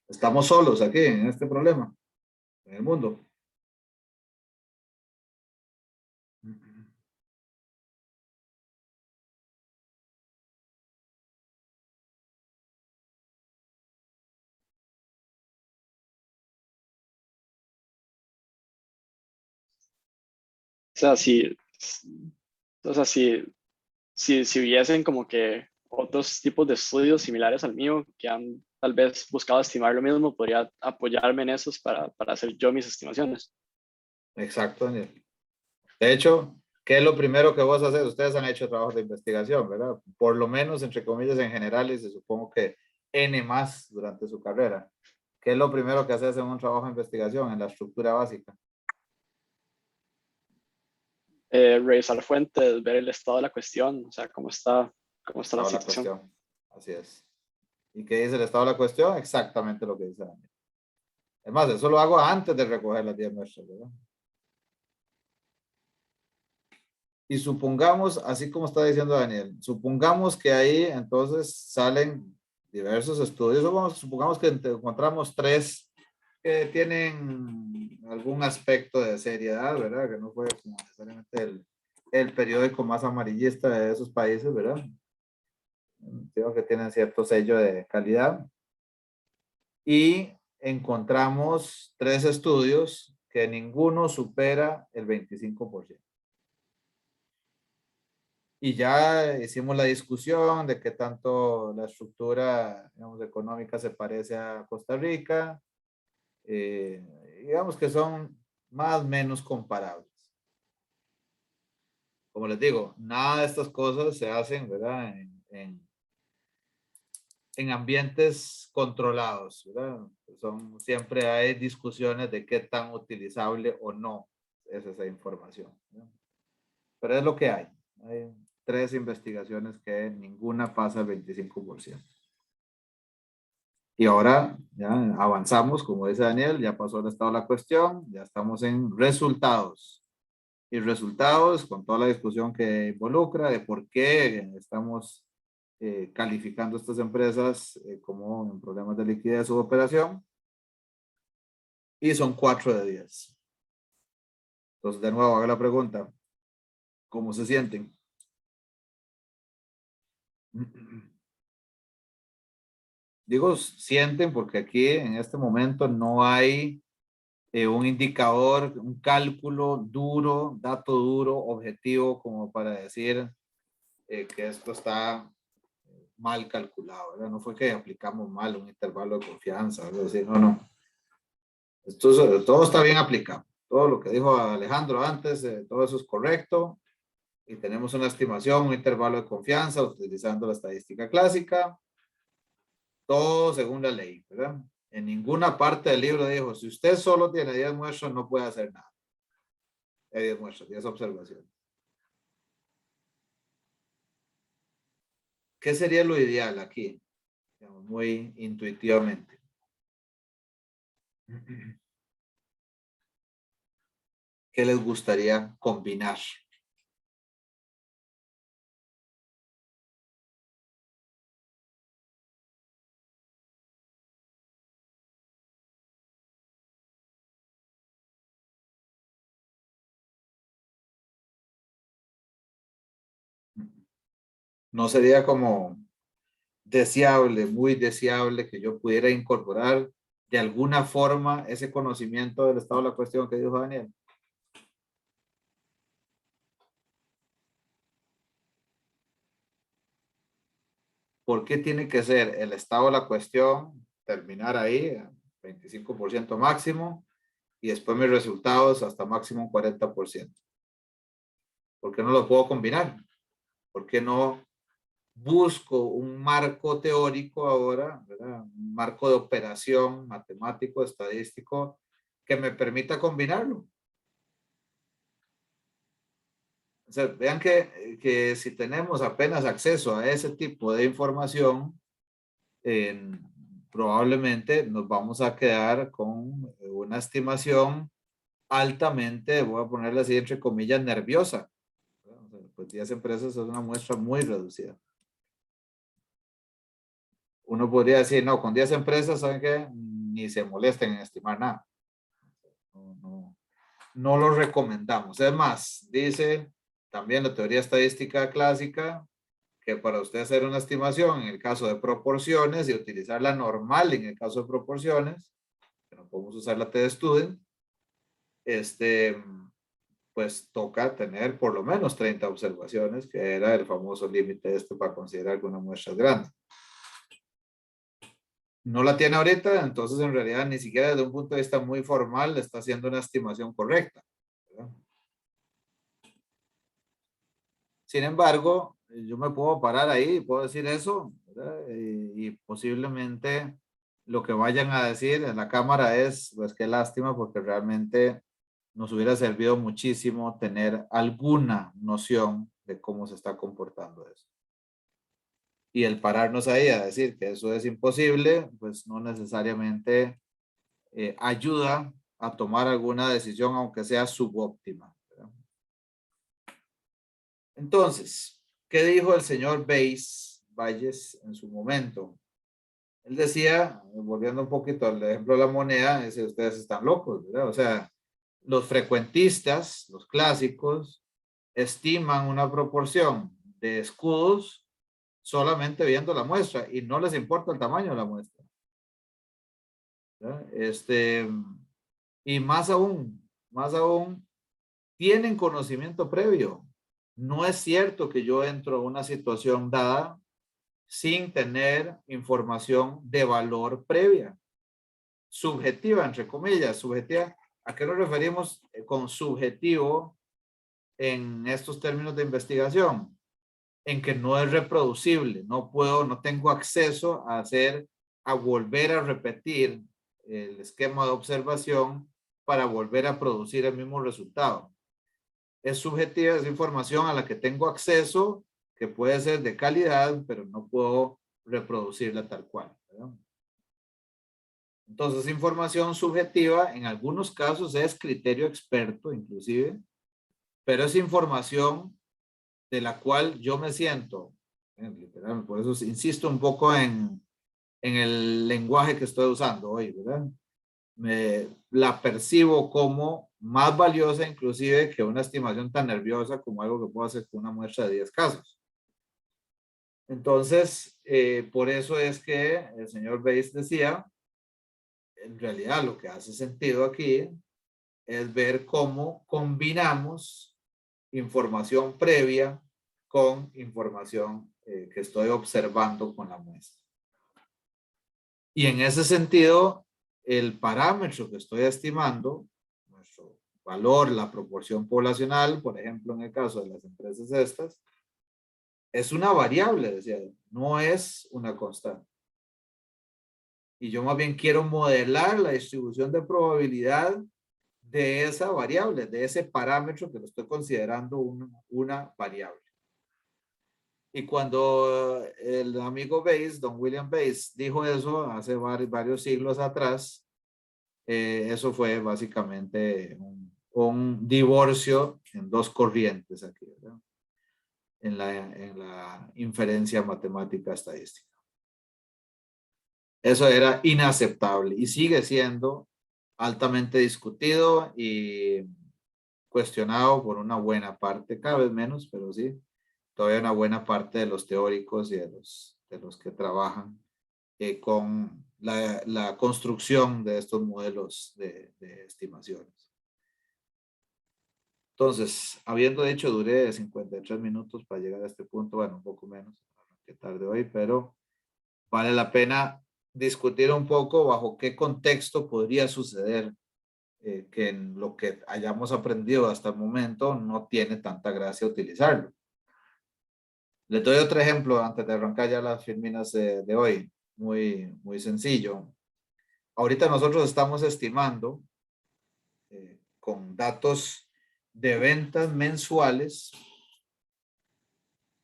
Speaker 1: Estamos solos aquí en este problema, en el mundo.
Speaker 2: O sea, o sea, si hubiesen como que otros tipos de estudios similares al mío que han tal vez buscado estimar lo mismo, podría apoyarme en esos para hacer yo mis estimaciones.
Speaker 1: Exacto, Daniel. De hecho, ¿qué es lo primero que vos haces? Ustedes han hecho trabajos de investigación, ¿verdad? Por lo menos, entre comillas, en general, y se supongo que N más durante su carrera. ¿Qué es lo primero que haces en un trabajo de investigación, en la estructura básica?
Speaker 2: Revisar fuentes, ver el estado de la cuestión, o sea, cómo está la
Speaker 1: Estado de la
Speaker 2: situación.
Speaker 1: cuestión. Así es. ¿Y qué dice el estado de la cuestión? Exactamente lo que dice Daniel. Es más, eso lo hago antes de recoger las 10 muestras, ¿verdad? Y supongamos, así como está diciendo Daniel, supongamos que ahí entonces salen diversos estudios, o supongamos que encontramos 3 que tienen algún aspecto de seriedad, ¿verdad? Que no fue como necesariamente el periódico más amarillista de esos países, ¿verdad? Digo que tienen cierto sello de calidad. Y encontramos 3 estudios que ninguno supera el 25%. Y ya hicimos la discusión de qué tanto la estructura, digamos, económica se parece a Costa Rica. Digamos que son más o menos comparables. como les digo, nada de estas cosas se hacen, ¿verdad? En ambientes controlados, ¿verdad? Siempre hay discusiones de qué tan utilizable o no es esa información, ¿verdad? Pero es lo que hay. Hay 3 investigaciones que ninguna pasa el 25%. Y ahora ya avanzamos, como dice Daniel, ya pasó el estado de la cuestión, ya estamos en resultados. Y resultados con toda la discusión que involucra de por qué estamos calificando estas empresas como en problemas de liquidez o operación. Y son 4 de 10. Entonces, de nuevo, hago la pregunta. ¿Cómo se sienten? Digo, sienten porque aquí en este momento no hay un indicador, un cálculo duro, dato duro, objetivo, como para decir que esto está mal calculado, ¿verdad? No fue que aplicamos mal un intervalo de confianza, algo así, no, no. Todo está bien aplicado. Todo lo que dijo Alejandro antes, todo eso es correcto. Y tenemos una estimación, un intervalo de confianza utilizando la estadística clásica. Todo según la ley, ¿verdad? En ninguna parte del libro dijo, si usted solo tiene 10 muestras, no puede hacer nada. Hay 10 muestras, 10 observaciones. ¿Qué sería lo ideal aquí? Digamos, muy intuitivamente. ¿Qué les gustaría combinar? ¿No sería como deseable, muy deseable que yo pudiera incorporar de alguna forma ese conocimiento del estado de la cuestión que dijo Daniel? ¿Por qué tiene que ser el estado de la cuestión, terminar ahí, 25% máximo, y después mis resultados hasta máximo 40%? ¿Por qué no lo puedo combinar? ¿Por qué no busco un marco teórico ahora, ¿verdad? Un marco de operación matemático, estadístico, que me permita combinarlo? O sea, vean que si tenemos apenas acceso a ese tipo de información, probablemente nos vamos a quedar con una estimación altamente, voy a ponerle así entre comillas, nerviosa. O sea, pues 10 empresas es una muestra muy reducida. Uno podría decir, no, con 10 empresas, ¿saben qué? Ni se molesten en estimar nada. No lo recomendamos. Es más, dice también la teoría estadística clásica que para usted hacer una estimación en el caso de proporciones y utilizar la normal en el caso de proporciones, que no podemos usar la t-student, pues toca tener por lo menos 30 observaciones, que era el famoso límite para considerar alguna muestra grande. No la tiene ahorita, entonces en realidad ni siquiera desde un punto de vista muy formal está haciendo una estimación correcta, ¿verdad? Sin embargo, yo me puedo parar ahí y puedo decir eso, ¿verdad? Y posiblemente lo que vayan a decir en la cámara es, pues qué lástima, porque realmente nos hubiera servido muchísimo tener alguna noción de cómo se está comportando eso. Y el pararnos ahí a decir que eso es imposible, pues no necesariamente ayuda a tomar alguna decisión, aunque sea subóptima, ¿verdad? Entonces, ¿qué dijo el señor Valles en su momento? Él decía, volviendo un poquito al ejemplo de la moneda, dice, ustedes están locos, ¿verdad? O sea, los frecuentistas, los clásicos, estiman una proporción de escudos solamente viendo la muestra y no les importa el tamaño de la muestra, ¿verdad? Y más aún, tienen conocimiento previo. No es cierto que yo entro a una situación dada sin tener información de valor previa. Subjetiva, entre comillas, subjetiva. ¿A qué nos referimos con subjetivo? en estos términos de investigación? En que no es reproducible, no tengo acceso a volver a repetir el esquema de observación para volver a producir el mismo resultado. Es subjetiva esa información a la que tengo acceso, que puede ser de calidad, pero no puedo reproducirla tal cual, ¿verdad? Entonces, información subjetiva en algunos casos es criterio experto inclusive, pero es información de la cual yo me siento, literal, por eso insisto un poco en el lenguaje que estoy usando hoy, ¿verdad? La percibo como más valiosa inclusive que una estimación tan nerviosa como algo que puedo hacer con una muestra de 10 casos. Entonces, por eso es que el señor Bayes decía, en realidad lo que hace sentido aquí es ver cómo combinamos información previa con información que estoy observando con la muestra. Y en ese sentido, el parámetro que estoy estimando, nuestro valor, la proporción poblacional, por ejemplo, en el caso de las empresas estas, es una variable, decía, no es una constante. Y yo más bien quiero modelar la distribución de probabilidad de esa variable, de ese parámetro que lo estoy considerando una variable. Y cuando el amigo Bayes, don William Bayes, dijo eso hace varios siglos atrás, eso fue básicamente un divorcio en dos corrientes aquí, ¿verdad? En la inferencia matemática estadística. Eso era inaceptable y sigue siendo altamente discutido y cuestionado por una buena parte, cada vez menos, pero sí, todavía una buena parte de los teóricos y de los que trabajan con la construcción de estos modelos de estimaciones. Entonces, habiendo dicho, duré 53 minutos para llegar a este punto, bueno, un poco menos que tarde hoy, pero vale la pena discutir un poco bajo qué contexto podría suceder que en lo que hayamos aprendido hasta el momento no tiene tanta gracia utilizarlo. Les doy otro ejemplo antes de arrancar ya las filminas de hoy, muy sencillo. Ahorita nosotros estamos estimando con datos de ventas mensuales,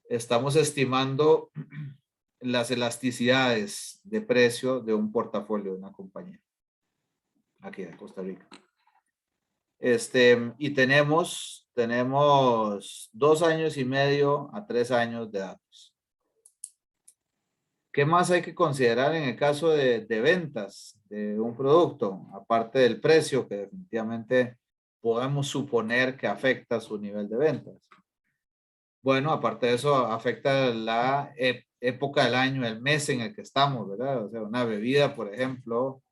Speaker 1: estamos estimando las elasticidades de precio de un portafolio de una compañía aquí en Costa Rica. Y tenemos 2 años y medio a 3 años de datos. ¿Qué más hay que considerar en el caso de ventas de un producto? Aparte del precio, que definitivamente podemos suponer que afecta su nivel de ventas. Bueno, aparte de eso, afecta la época del año, el mes en el que estamos, ¿verdad? O sea, una bebida, por ejemplo,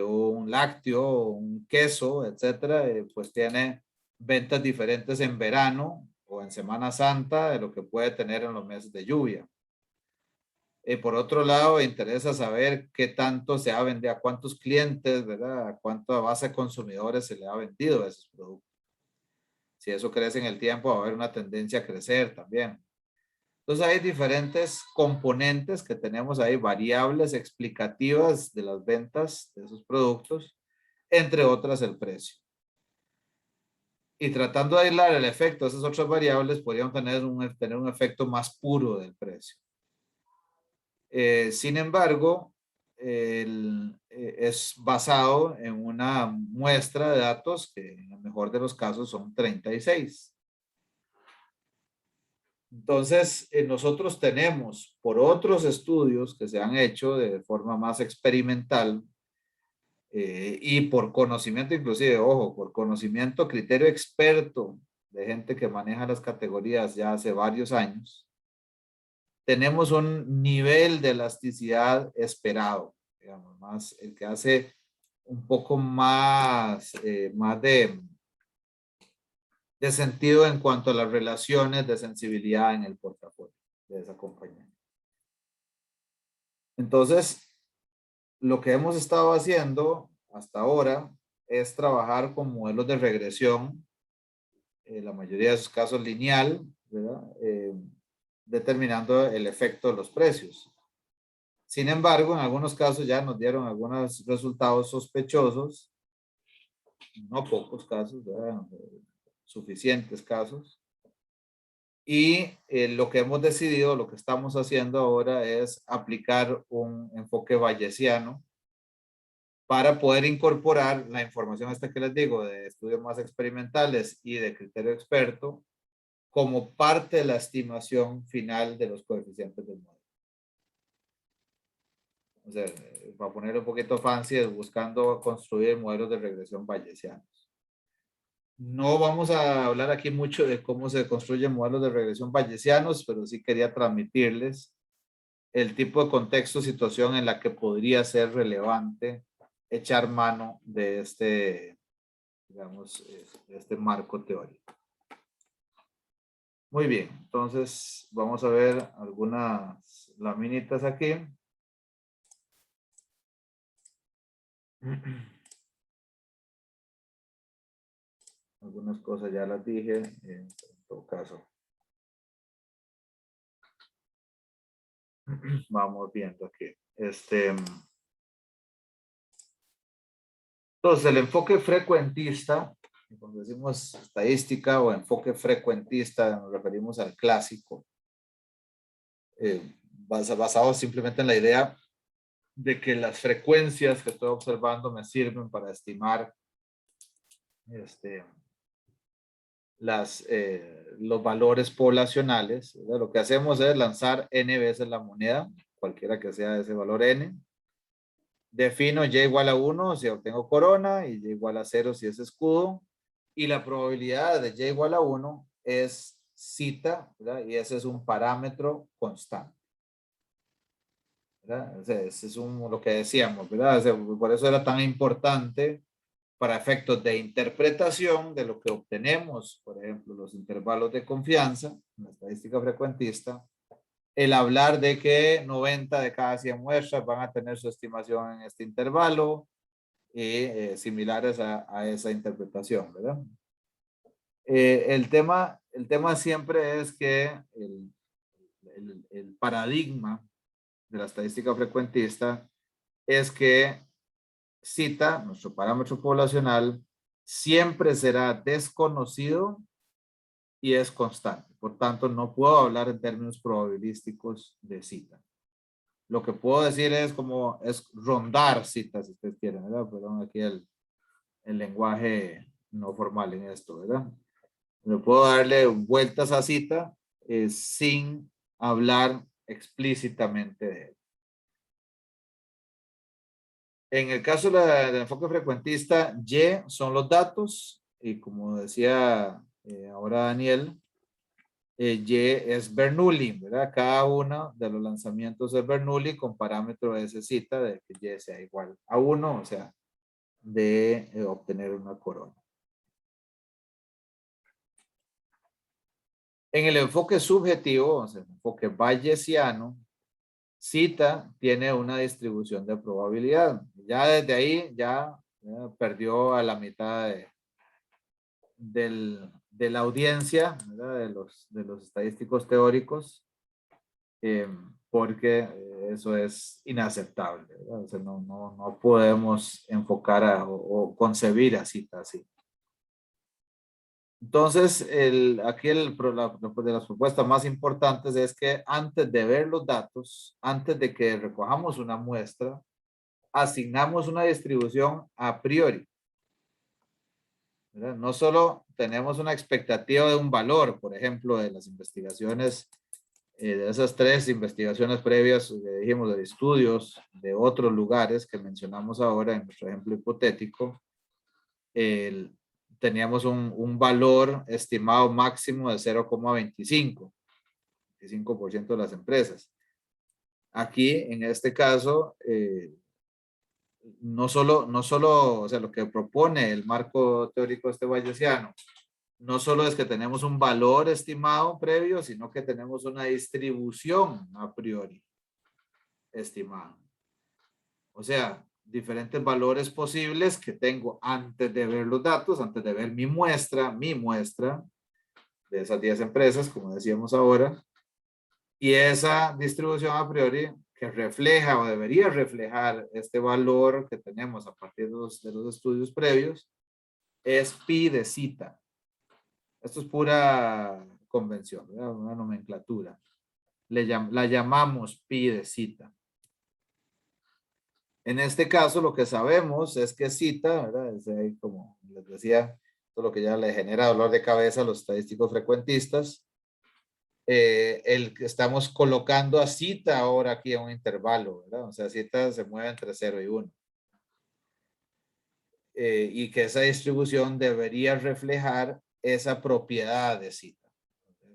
Speaker 1: un lácteo, un queso, etcétera, pues tiene ventas diferentes en verano o en Semana Santa de lo que puede tener en los meses de lluvia. Por otro lado, interesa saber qué tanto se ha vendido, a cuántos clientes, ¿verdad? A cuánta base de consumidores se le ha vendido a esos productos. Si eso crece en el tiempo, va a haber una tendencia a crecer también. Entonces hay diferentes componentes que tenemos ahí, variables explicativas de las ventas de esos productos, entre otras el precio. Y tratando de aislar el efecto de esas otras variables, podríamos tener un efecto más puro del precio. Sin embargo, es basado en una muestra de datos que en el mejor de los casos son 36. Entonces, nosotros tenemos por otros estudios que se han hecho de forma más experimental y por conocimiento inclusive, ojo, por conocimiento, criterio experto de gente que maneja las categorías ya hace varios años, tenemos un nivel de elasticidad esperado, digamos, más el que hace un poco más, más de sentido en cuanto a las relaciones de sensibilidad en el portafolio de esa compañía. Entonces, lo que hemos estado haciendo hasta ahora es trabajar con modelos de regresión la mayoría de sus casos lineal, ¿verdad? Determinando el efecto de los precios. Sin embargo, en algunos casos ya nos dieron algunos resultados sospechosos, no pocos casos, ¿verdad? Suficientes casos. Y lo que hemos decidido, lo que estamos haciendo ahora es aplicar un enfoque bayesiano para poder incorporar la información esta que les digo de estudios más experimentales y de criterio experto como parte de la estimación final de los coeficientes del modelo. O sea, para ponerlo un poquito fancy, es buscando construir modelos de regresión bayesianos. No vamos a hablar aquí mucho de cómo se construyen modelos de regresión bayesianos, pero sí quería transmitirles el tipo de contexto, situación en la que podría ser relevante echar mano de este, digamos, este marco teórico. Muy bien, entonces vamos a ver algunas laminitas aquí. Algunas cosas ya las dije, en todo caso. Vamos viendo aquí. Entonces, el enfoque frecuentista, cuando decimos estadística o enfoque frecuentista, nos referimos al clásico, basado simplemente en la idea de que las frecuencias que estoy observando me sirven para estimar los valores poblacionales. ¿Verdad? Lo que hacemos es lanzar n veces la moneda, cualquiera que sea ese valor n. Defino y igual a 1 si obtengo corona y y igual a 0 si es escudo. Y la probabilidad de y igual a 1 es zeta, ¿verdad? Y ese es un parámetro constante. ¿Verdad? Ese es lo que decíamos, ¿verdad? Por eso era tan importante para efectos de interpretación de lo que obtenemos, por ejemplo, los intervalos de confianza, en la estadística frecuentista, el hablar de que 90 de cada 100 muestras van a tener su estimación en este intervalo y similares a esa interpretación, ¿verdad? El tema siempre es que el paradigma de la estadística frecuentista es que zeta, nuestro parámetro poblacional, siempre será desconocido y es constante. Por tanto, no puedo hablar en términos probabilísticos de zeta. Lo que puedo decir es como es rondar citas, si ustedes quieren, ¿verdad? Perdón, aquí el lenguaje no formal en esto, ¿verdad? Me puedo darle vueltas a cita sin hablar explícitamente de él. En el caso del enfoque frecuentista, Y son los datos y como decía ahora Daniel, Y es Bernoulli, ¿verdad? Cada uno de los lanzamientos es Bernoulli con parámetro de ese cita de que Y sea igual a 1, o sea, de obtener una corona. En el enfoque subjetivo, o sea, el enfoque bayesiano, zeta tiene una distribución de probabilidad. Ya desde ahí ya perdió a la mitad de la audiencia, ¿verdad? de los estadísticos teóricos, porque eso es inaceptable, ¿verdad? O sea, no podemos enfocar o concebir a zeta así. Entonces, aquí de las propuestas más importantes es que antes de ver los datos, antes de que recojamos una muestra, asignamos una distribución a priori. ¿Verdad? No solo tenemos una expectativa de un valor, por ejemplo, de las investigaciones, de esas 3 investigaciones previas que dijimos de estudios de otros lugares que mencionamos ahora en nuestro ejemplo hipotético, teníamos un valor estimado máximo de 0,25, 25% de las empresas. Aquí, en este caso, no solo, o sea, lo que propone el marco teórico bayesiano, no solo es que tenemos un valor estimado previo, sino que tenemos una distribución a priori estimada. O sea, diferentes valores posibles que tengo antes de ver los datos, antes de ver mi muestra, de esas 10 empresas, como decíamos ahora, y esa distribución a priori que refleja o debería reflejar este valor que tenemos a partir de los estudios previos es pi de zeta. Esto es pura convención, ¿verdad? Una nomenclatura. La llamamos pi de zeta. En este caso, lo que sabemos es que zeta, ¿verdad? Es ahí, como les decía, todo lo que ya le genera dolor de cabeza a los estadísticos frecuentistas. El que estamos colocando a zeta ahora aquí en un intervalo, ¿verdad? O sea, zeta se mueve entre 0 y 1. Y que esa distribución debería reflejar esa propiedad de zeta,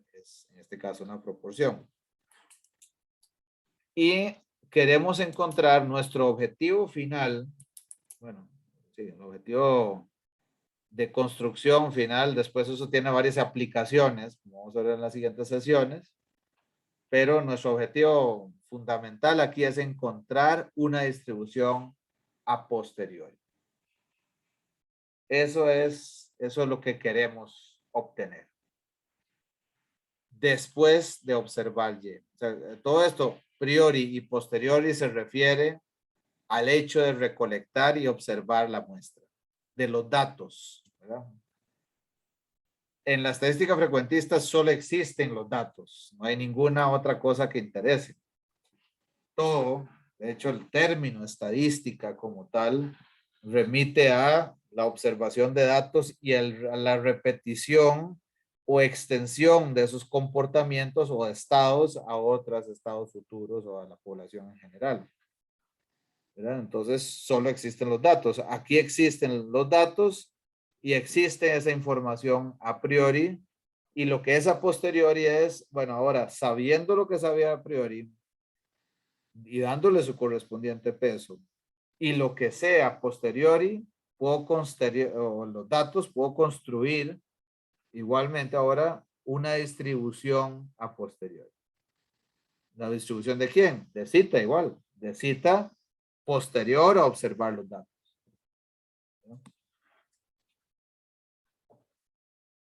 Speaker 1: que es en este caso una proporción. Y queremos encontrar nuestro objetivo final, bueno, sí, el objetivo de construcción final, después eso tiene varias aplicaciones, como vamos a ver en las siguientes sesiones, pero nuestro objetivo fundamental aquí es encontrar una distribución a posteriori. Eso es lo que queremos obtener. Después de observar Y. O sea, todo esto, priori y posteriori, se refiere al hecho de recolectar y observar la muestra de los datos, ¿verdad? En la estadística frecuentista solo existen los datos, no hay ninguna otra cosa que interese. Todo, de hecho, el término estadística como tal remite a la observación de datos y a la repetición o extensión de esos comportamientos o estados a otros estados futuros o a la población en general, ¿verdad? Entonces, solo existen los datos. Aquí existen los datos y existe esa información a priori, y lo que es a posteriori es, bueno, ahora, sabiendo lo que sabía a priori y dándole su correspondiente peso, y lo que sea a posteriori, o los datos, puedo construir igualmente ahora una distribución a posteriori. ¿La distribución de quién? De zeta igual, de zeta posterior a observar los datos.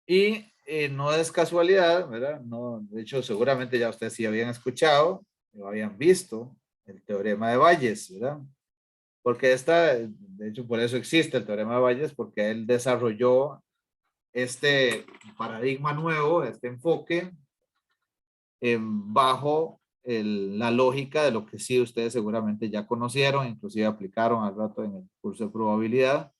Speaker 1: Y no es casualidad, ¿verdad? No, de hecho, seguramente ya ustedes sí habían escuchado o habían visto el teorema de Bayes, ¿verdad? Porque de hecho, por eso existe el teorema de Bayes, porque él desarrolló este paradigma nuevo, este enfoque, bajo la lógica de lo que sí ustedes seguramente ya conocieron, inclusive aplicaron al rato en el curso de probabilidad.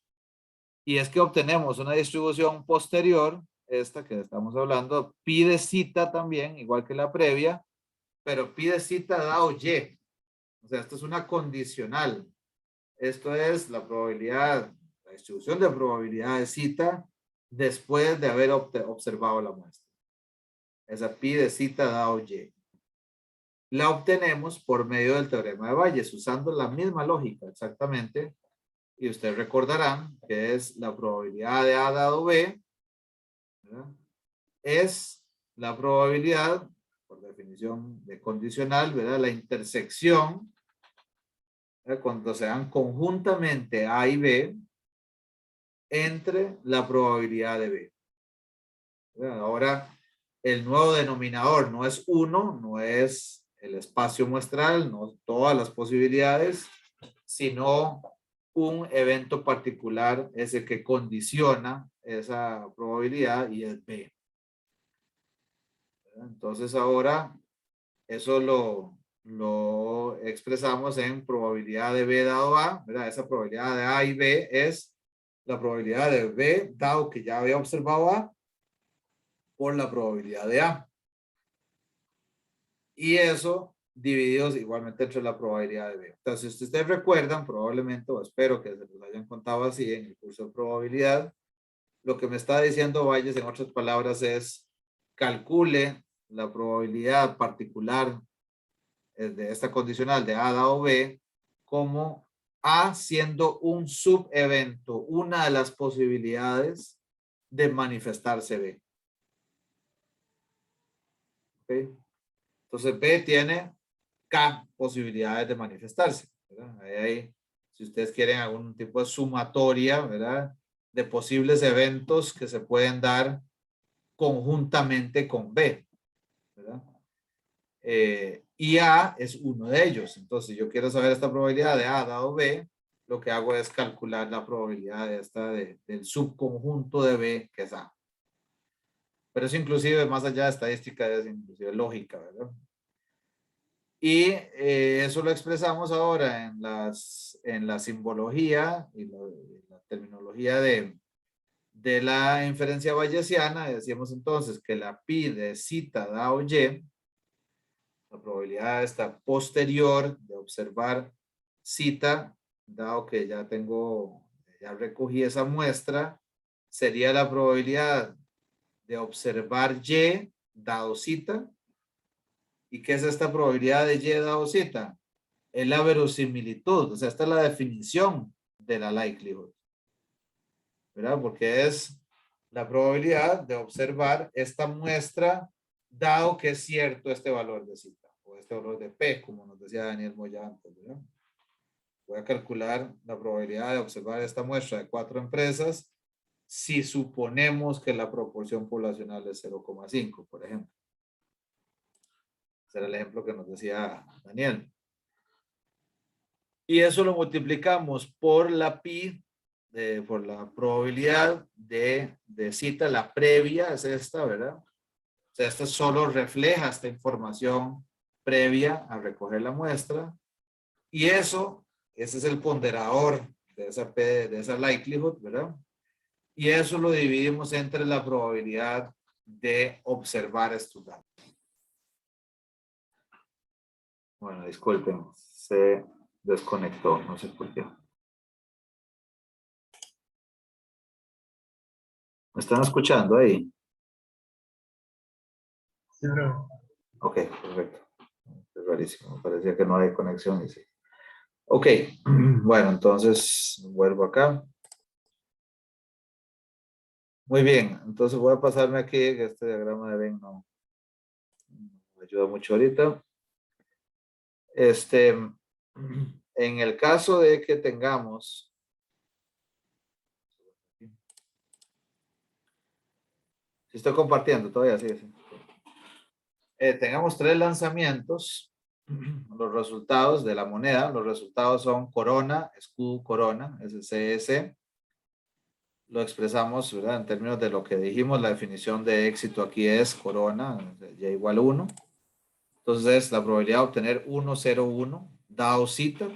Speaker 1: Y es que obtenemos una distribución posterior, esta que estamos hablando, pi de zeta también, igual que la previa, pero pi de zeta dado y. O sea, esto es una condicional. Esto es la probabilidad, la distribución de probabilidad de zeta después de haber observado la muestra. Esa pi de zeta dado y. La obtenemos por medio del teorema de Bayes, usando la misma lógica exactamente. Y ustedes recordarán que es la probabilidad de A dado B, ¿verdad? Es la probabilidad, por definición de condicional, ¿verdad? La intersección, ¿verdad? Cuando se dan conjuntamente A y B, entre la probabilidad de B. ¿Verdad? Ahora, el nuevo denominador no es 1, no es el espacio muestral, no todas las posibilidades, sino un evento particular es el que condiciona esa probabilidad y es B. Entonces ahora eso lo expresamos en probabilidad de B dado A, ¿verdad? Esa probabilidad de A y B es la probabilidad de B dado que ya había observado A por la probabilidad de A. Y eso divididos igualmente entre la probabilidad de B. Entonces, si ustedes recuerdan, probablemente, o espero que se los hayan contado así en el curso de probabilidad, lo que me está diciendo Bayes, en otras palabras, es calcule la probabilidad particular de esta condicional de A dado B como A siendo un subevento, una de las posibilidades de manifestarse B. ¿Okay? Entonces B tiene K posibilidades de manifestarse, ¿verdad? Ahí, si ustedes quieren algún tipo de sumatoria, ¿verdad? De posibles eventos que se pueden dar conjuntamente con B, ¿verdad? Y A es uno de ellos. Entonces, si yo quiero saber esta probabilidad de A dado B, lo que hago es calcular la probabilidad de del subconjunto de B, que es A. Pero eso inclusive, más allá de estadística, es inclusive lógica, ¿verdad? Y eso lo expresamos ahora en la simbología y la terminología de la inferencia bayesiana. Decíamos entonces que la pi de zeta dado y, la probabilidad está posterior de observar zeta, dado que ya recogí esa muestra, sería la probabilidad de observar y dado zeta. ¿Y qué es esta probabilidad de y dado zeta? Es la verosimilitud, o sea, esta es la definición de la likelihood, ¿verdad? Porque es la probabilidad de observar esta muestra dado que es cierto este valor de zeta o este valor de P, como nos decía Daniel Moya antes, ¿verdad? Voy a calcular la probabilidad de observar esta muestra de 4 empresas si suponemos que la proporción poblacional es 0,5, por ejemplo. Ese era el ejemplo que nos decía Daniel. Y eso lo multiplicamos por la pi, por la probabilidad de zeta, la previa es esta, ¿verdad? O sea, esta solo refleja esta información previa a recoger la muestra. Y ese es el ponderador de esa likelihood, ¿verdad? Y eso lo dividimos entre la probabilidad de observar estos datos. Bueno, disculpen, se desconectó, no sé por qué. ¿Me están escuchando ahí?
Speaker 5: Sí, bro.
Speaker 1: Ok, perfecto. Es rarísimo, parecía que no hay conexión y sí. Ok, bueno, entonces vuelvo acá. Muy bien, entonces voy a pasarme aquí, que este diagrama de Venn no me ayuda mucho ahorita. En el caso de que tengamos, si estoy compartiendo todavía, sí. Tengamos 3 lanzamientos, los resultados de la moneda, los resultados son corona, escudo, corona, SCS. Lo expresamos, ¿verdad? En términos de lo que dijimos, la definición de éxito aquí es corona, y igual 1. Entonces, la probabilidad de obtener 1, 0, 1, dado zeta,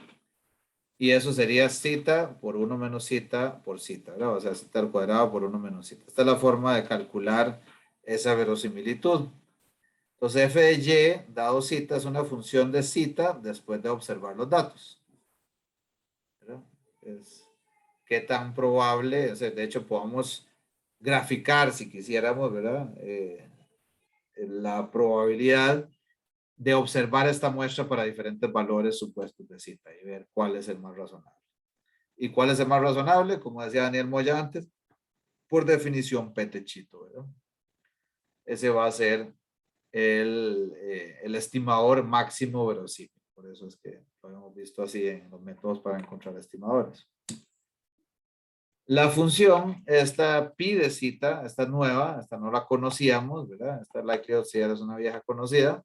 Speaker 1: y eso sería zeta por 1 menos zeta por zeta, ¿verdad? O sea, zeta al cuadrado por 1 menos zeta. Esta es la forma de calcular esa verosimilitud. Entonces, f de y dado zeta es una función de zeta después de observar los datos, ¿verdad? Es qué tan probable, o sea, de hecho podemos graficar si quisiéramos, ¿verdad? La probabilidad de observar esta muestra para diferentes valores supuestos de zeta y ver cuál es el más razonable. ¿Y cuál es el más razonable? Como decía Daniel Moya antes, por definición P-techito, ¿verdad? Ese va a ser el estimador máximo verosímil. Por eso es que lo hemos visto así en los métodos para encontrar estimadores. La función, esta pi de zeta, esta nueva, esta no la conocíamos, ¿verdad? Esta likelihood si es una vieja conocida.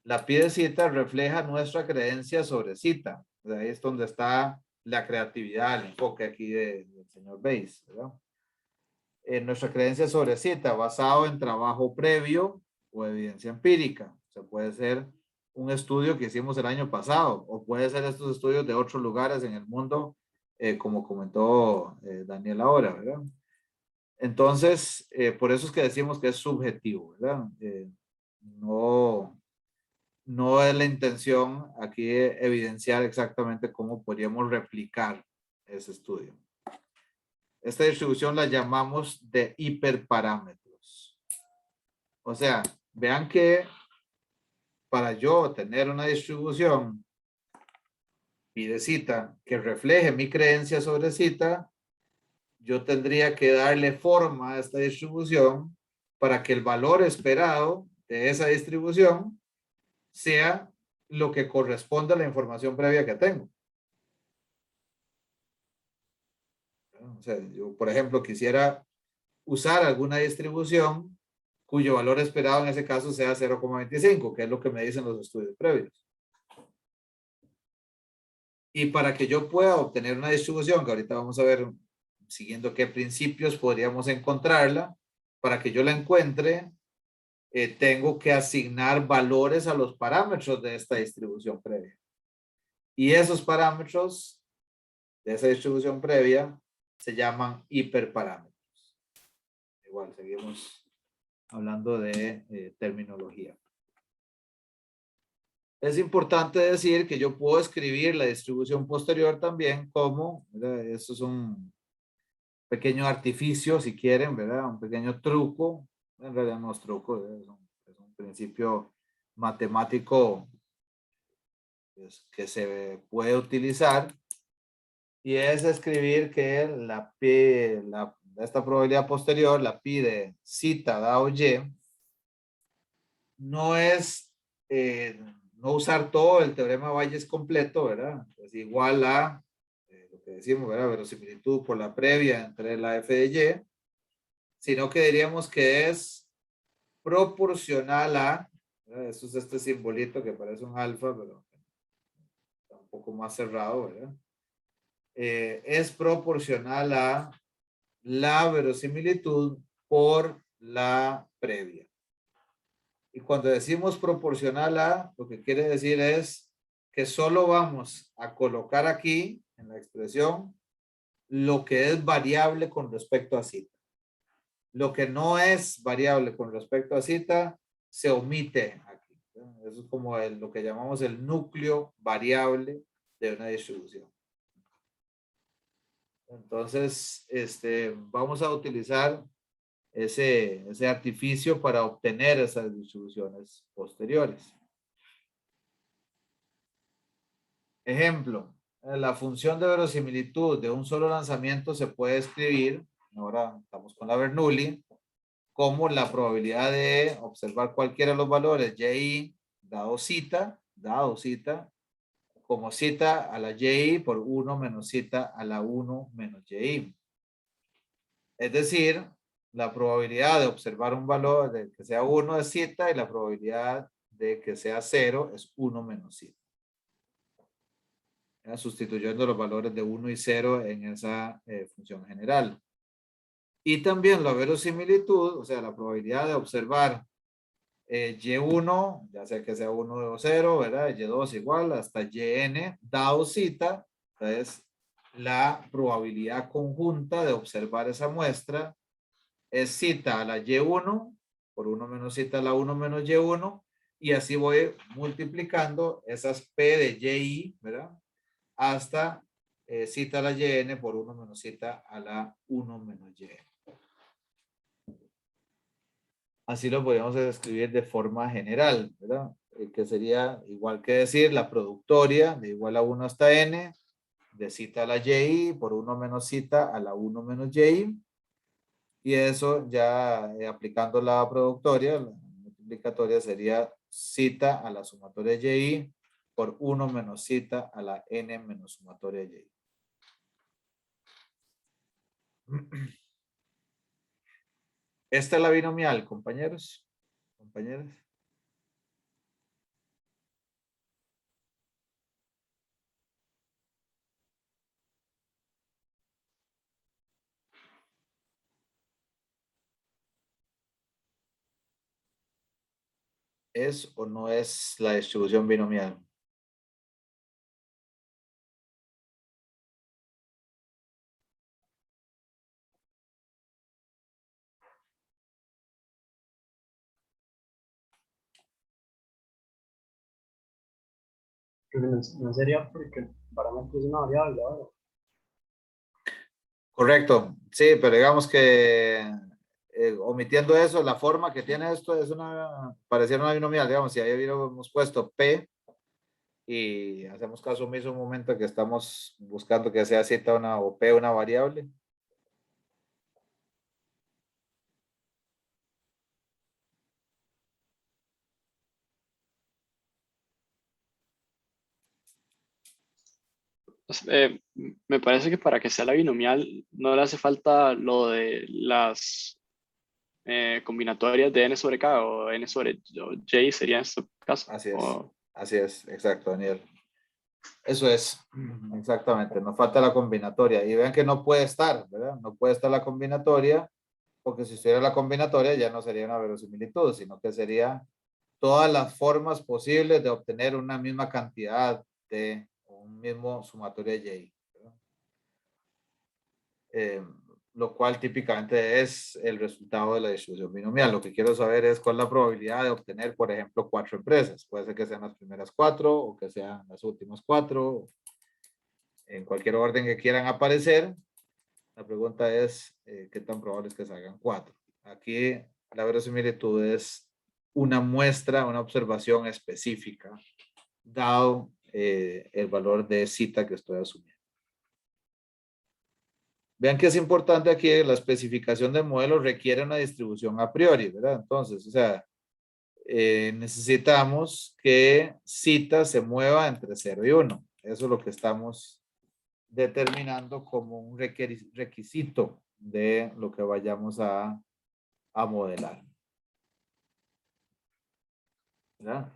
Speaker 1: La pi de zeta refleja nuestra creencia sobre zeta. Ahí es donde está la creatividad, el enfoque aquí del señor Bayes, ¿verdad? Nuestra creencia sobre zeta, basado en trabajo previo o evidencia empírica. O sea, puede ser un estudio que hicimos el año pasado, o puede ser estos estudios de otros lugares en el mundo, como comentó Daniel ahora, ¿verdad? Entonces, por eso es que decimos que es subjetivo, ¿verdad? No es la intención aquí evidenciar exactamente cómo podríamos replicar ese estudio. Esta distribución la llamamos de hiperparámetros. O sea, vean que para yo tener una distribución pi de zeta que refleje mi creencia sobre zeta, yo tendría que darle forma a esta distribución para que el valor esperado de esa distribución sea lo que corresponde a la información previa que tengo. O sea, yo, por ejemplo, quisiera usar alguna distribución cuyo valor esperado en ese caso sea 0,25, que es lo que me dicen los estudios previos. Y para que yo pueda obtener una distribución, que ahorita vamos a ver siguiendo qué principios podríamos encontrarla, para que yo la encuentre, tengo que asignar valores a los parámetros de esta distribución previa. Y esos parámetros de esa distribución previa se llaman hiperparámetros. Igual, seguimos hablando de terminología. Es importante decir que yo puedo escribir la distribución posterior también como, ¿verdad? Eso es un pequeño artificio, si quieren, ¿verdad? Un pequeño truco. En realidad no es truco, es un principio matemático que se puede utilizar. Y es escribir que esta probabilidad posterior, la pi de zeta dado y, no es no usar todo el teorema Bayes completo, ¿verdad? Es igual a lo que decimos, ¿verdad? Verosimilitud por la previa entre la f de y, sino que diríamos que es proporcional a, ¿verdad? Eso es este simbolito que parece un alfa, pero está un poco más cerrado, ¿verdad? Es proporcional a la verosimilitud por la previa. Y cuando decimos proporcional a, lo que quiere decir es que solo vamos a colocar aquí en la expresión lo que es variable con respecto a cita. Lo que no es variable con respecto a cita se omite aquí. Eso es como lo que llamamos el núcleo variable de una distribución. Entonces, vamos a utilizar ese artificio para obtener esas distribuciones posteriores. Ejemplo, la función de verosimilitud de un solo lanzamiento se puede escribir, ahora estamos con la Bernoulli, como la probabilidad de observar cualquiera de los valores y dado cita, como cita a la y por 1 menos cita a la 1 menos y. Es decir, la probabilidad de observar un valor de que sea 1 es cita y la probabilidad de que sea 0 es 1 menos cita. Sustituyendo los valores de 1 y 0 en esa función general. Y también la verosimilitud, o sea, la probabilidad de observar y1, ya sea que sea 1 o 0, ¿verdad? Y2 igual hasta yn, dado cita, entonces la probabilidad conjunta de observar esa muestra es cita a la y1 por 1 menos cita a la 1 menos y1, y así voy multiplicando esas p de y, ¿verdad? Hasta cita a la yn por 1 menos cita a la 1 menos y. Así lo podríamos escribir de forma general, ¿verdad? Que sería igual que decir la productoria de igual a 1 hasta n, de cita a la y por 1 menos cita a la 1 menos y. Y eso ya aplicando la productoria, la multiplicatoria sería cita a la sumatoria y por 1 menos cita a la n menos sumatoria y. Esta es la binomial, compañeros. Compañeras. ¿Es o no es la distribución binomial?
Speaker 5: No sería porque el parámetro es una variable, ¿verdad?
Speaker 1: Correcto, sí, pero digamos que omitiendo eso, la forma que tiene esto es pareciera una binomial, digamos, si ahí hubiéramos puesto P y hacemos caso omiso un momento que estamos buscando que sea cita o P una variable.
Speaker 2: Me parece que para que sea la binomial no le hace falta lo de combinatorias de n sobre k o n sobre j sería en este caso.
Speaker 1: Así es, exacto, Daniel. Eso es, exactamente, nos falta la combinatoria. Y vean que no puede estar, ¿verdad? No puede estar la combinatoria, porque si estuviera la combinatoria ya no sería una verosimilitud, sino que sería todas las formas posibles de obtener una misma cantidad de un mismo sumatorio de Y. Lo cual típicamente es el resultado de la distribución binomial. Lo que quiero saber es cuál es la probabilidad de obtener, por ejemplo, 4 empresas. Puede ser que sean las primeras 4 o que sean las últimas 4, en cualquier orden que quieran aparecer. La pregunta es, ¿qué tan probable es que salgan 4? Aquí la verosimilitud es una muestra, una observación específica, dado el valor de cita que estoy asumiendo. Vean que es importante aquí, la especificación del modelo requiere una distribución a priori, ¿verdad? Entonces, o sea, necesitamos que cita se mueva entre 0 y 1. Eso es lo que estamos determinando como un requisito de lo que vayamos a modelar. ¿Verdad?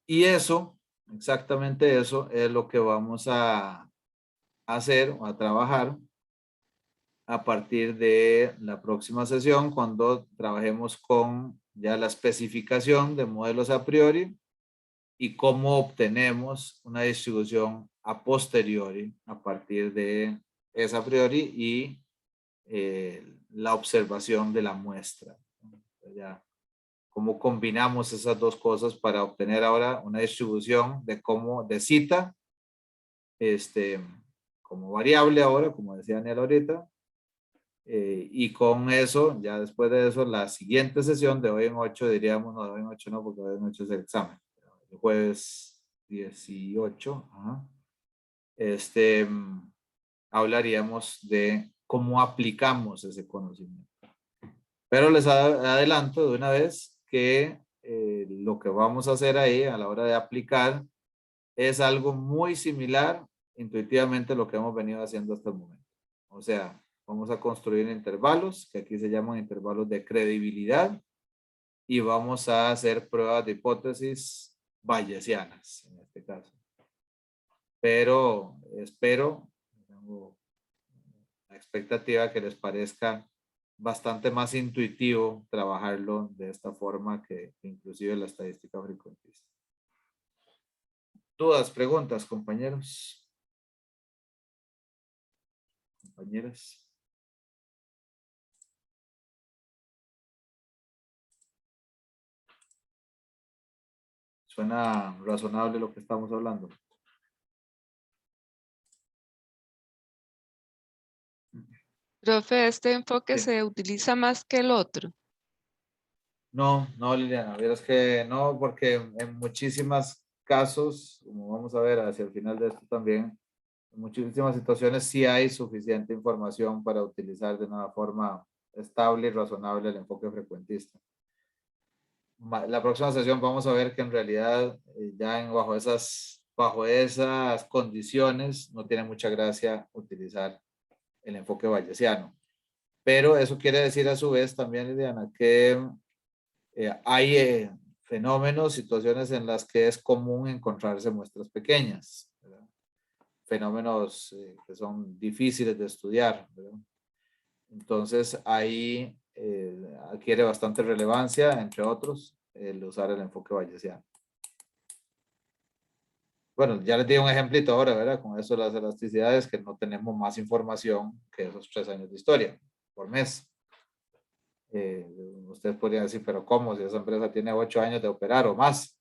Speaker 1: Y eso, exactamente eso, es lo que vamos a hacer o a trabajar a partir de la próxima sesión, cuando trabajemos con ya la especificación de modelos a priori y cómo obtenemos una distribución a posteriori a partir de esa a priori y la observación de la muestra. Ya, cómo combinamos esas dos cosas para obtener ahora una distribución de cita como variable ahora, como decía Daniel ahorita. Y con eso, ya después de eso, la siguiente sesión de hoy en 8, diríamos, no, de hoy en 8 no, porque hoy en 8 es el examen. El jueves 18, ajá, hablaríamos de cómo aplicamos ese conocimiento. Pero les adelanto de una vez que lo que vamos a hacer ahí a la hora de aplicar es algo muy similar intuitivamente a lo que hemos venido haciendo hasta el momento. O sea, vamos a construir intervalos, que aquí se llaman intervalos de credibilidad, y vamos a hacer pruebas de hipótesis bayesianas, en este caso. Pero espero, tengo la expectativa que les parezca bastante más intuitivo trabajarlo de esta forma que inclusive la estadística frecuentista. ¿Dudas, preguntas, compañeros? Compañeras. ¿Suena razonable lo que estamos hablando?
Speaker 6: Profe, ¿este enfoque
Speaker 1: Sí.
Speaker 6: se utiliza más que el otro?
Speaker 1: No, no, Liliana, verás que no, porque en muchísimos casos, como vamos a ver hacia el final de esto también, en muchísimas situaciones sí hay suficiente información para utilizar de una forma estable y razonable el enfoque frecuentista. La próxima sesión vamos a ver que en realidad ya bajo esas condiciones no tiene mucha gracia utilizar el enfoque bayesiano. Pero eso quiere decir a su vez también, Liliana, que hay fenómenos, situaciones en las que es común encontrarse muestras pequeñas, ¿verdad? Fenómenos que son difíciles de estudiar, ¿verdad? Entonces ahí adquiere bastante relevancia, entre otros, el usar el enfoque bayesiano. Bueno, ya les di un ejemplito ahora, ¿verdad? Con eso de las elasticidades, que no tenemos más información que esos 3 años de historia por mes. Ustedes podrían decir, pero ¿cómo? Si esa empresa tiene 8 años de operar o más.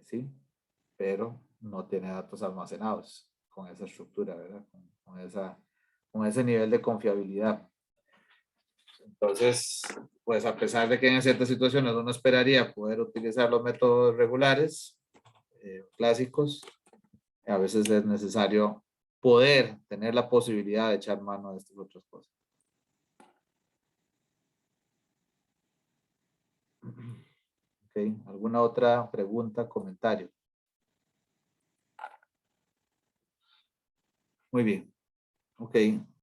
Speaker 1: Sí, pero no tiene datos almacenados con esa estructura, ¿verdad? Con ese nivel de confiabilidad. Entonces, pues a pesar de que en ciertas situaciones uno esperaría poder utilizar los métodos regulares, clásicos, a veces es necesario poder tener la posibilidad de echar mano de estas otras cosas. Okay. ¿Alguna otra pregunta, comentario? Muy bien. Ok.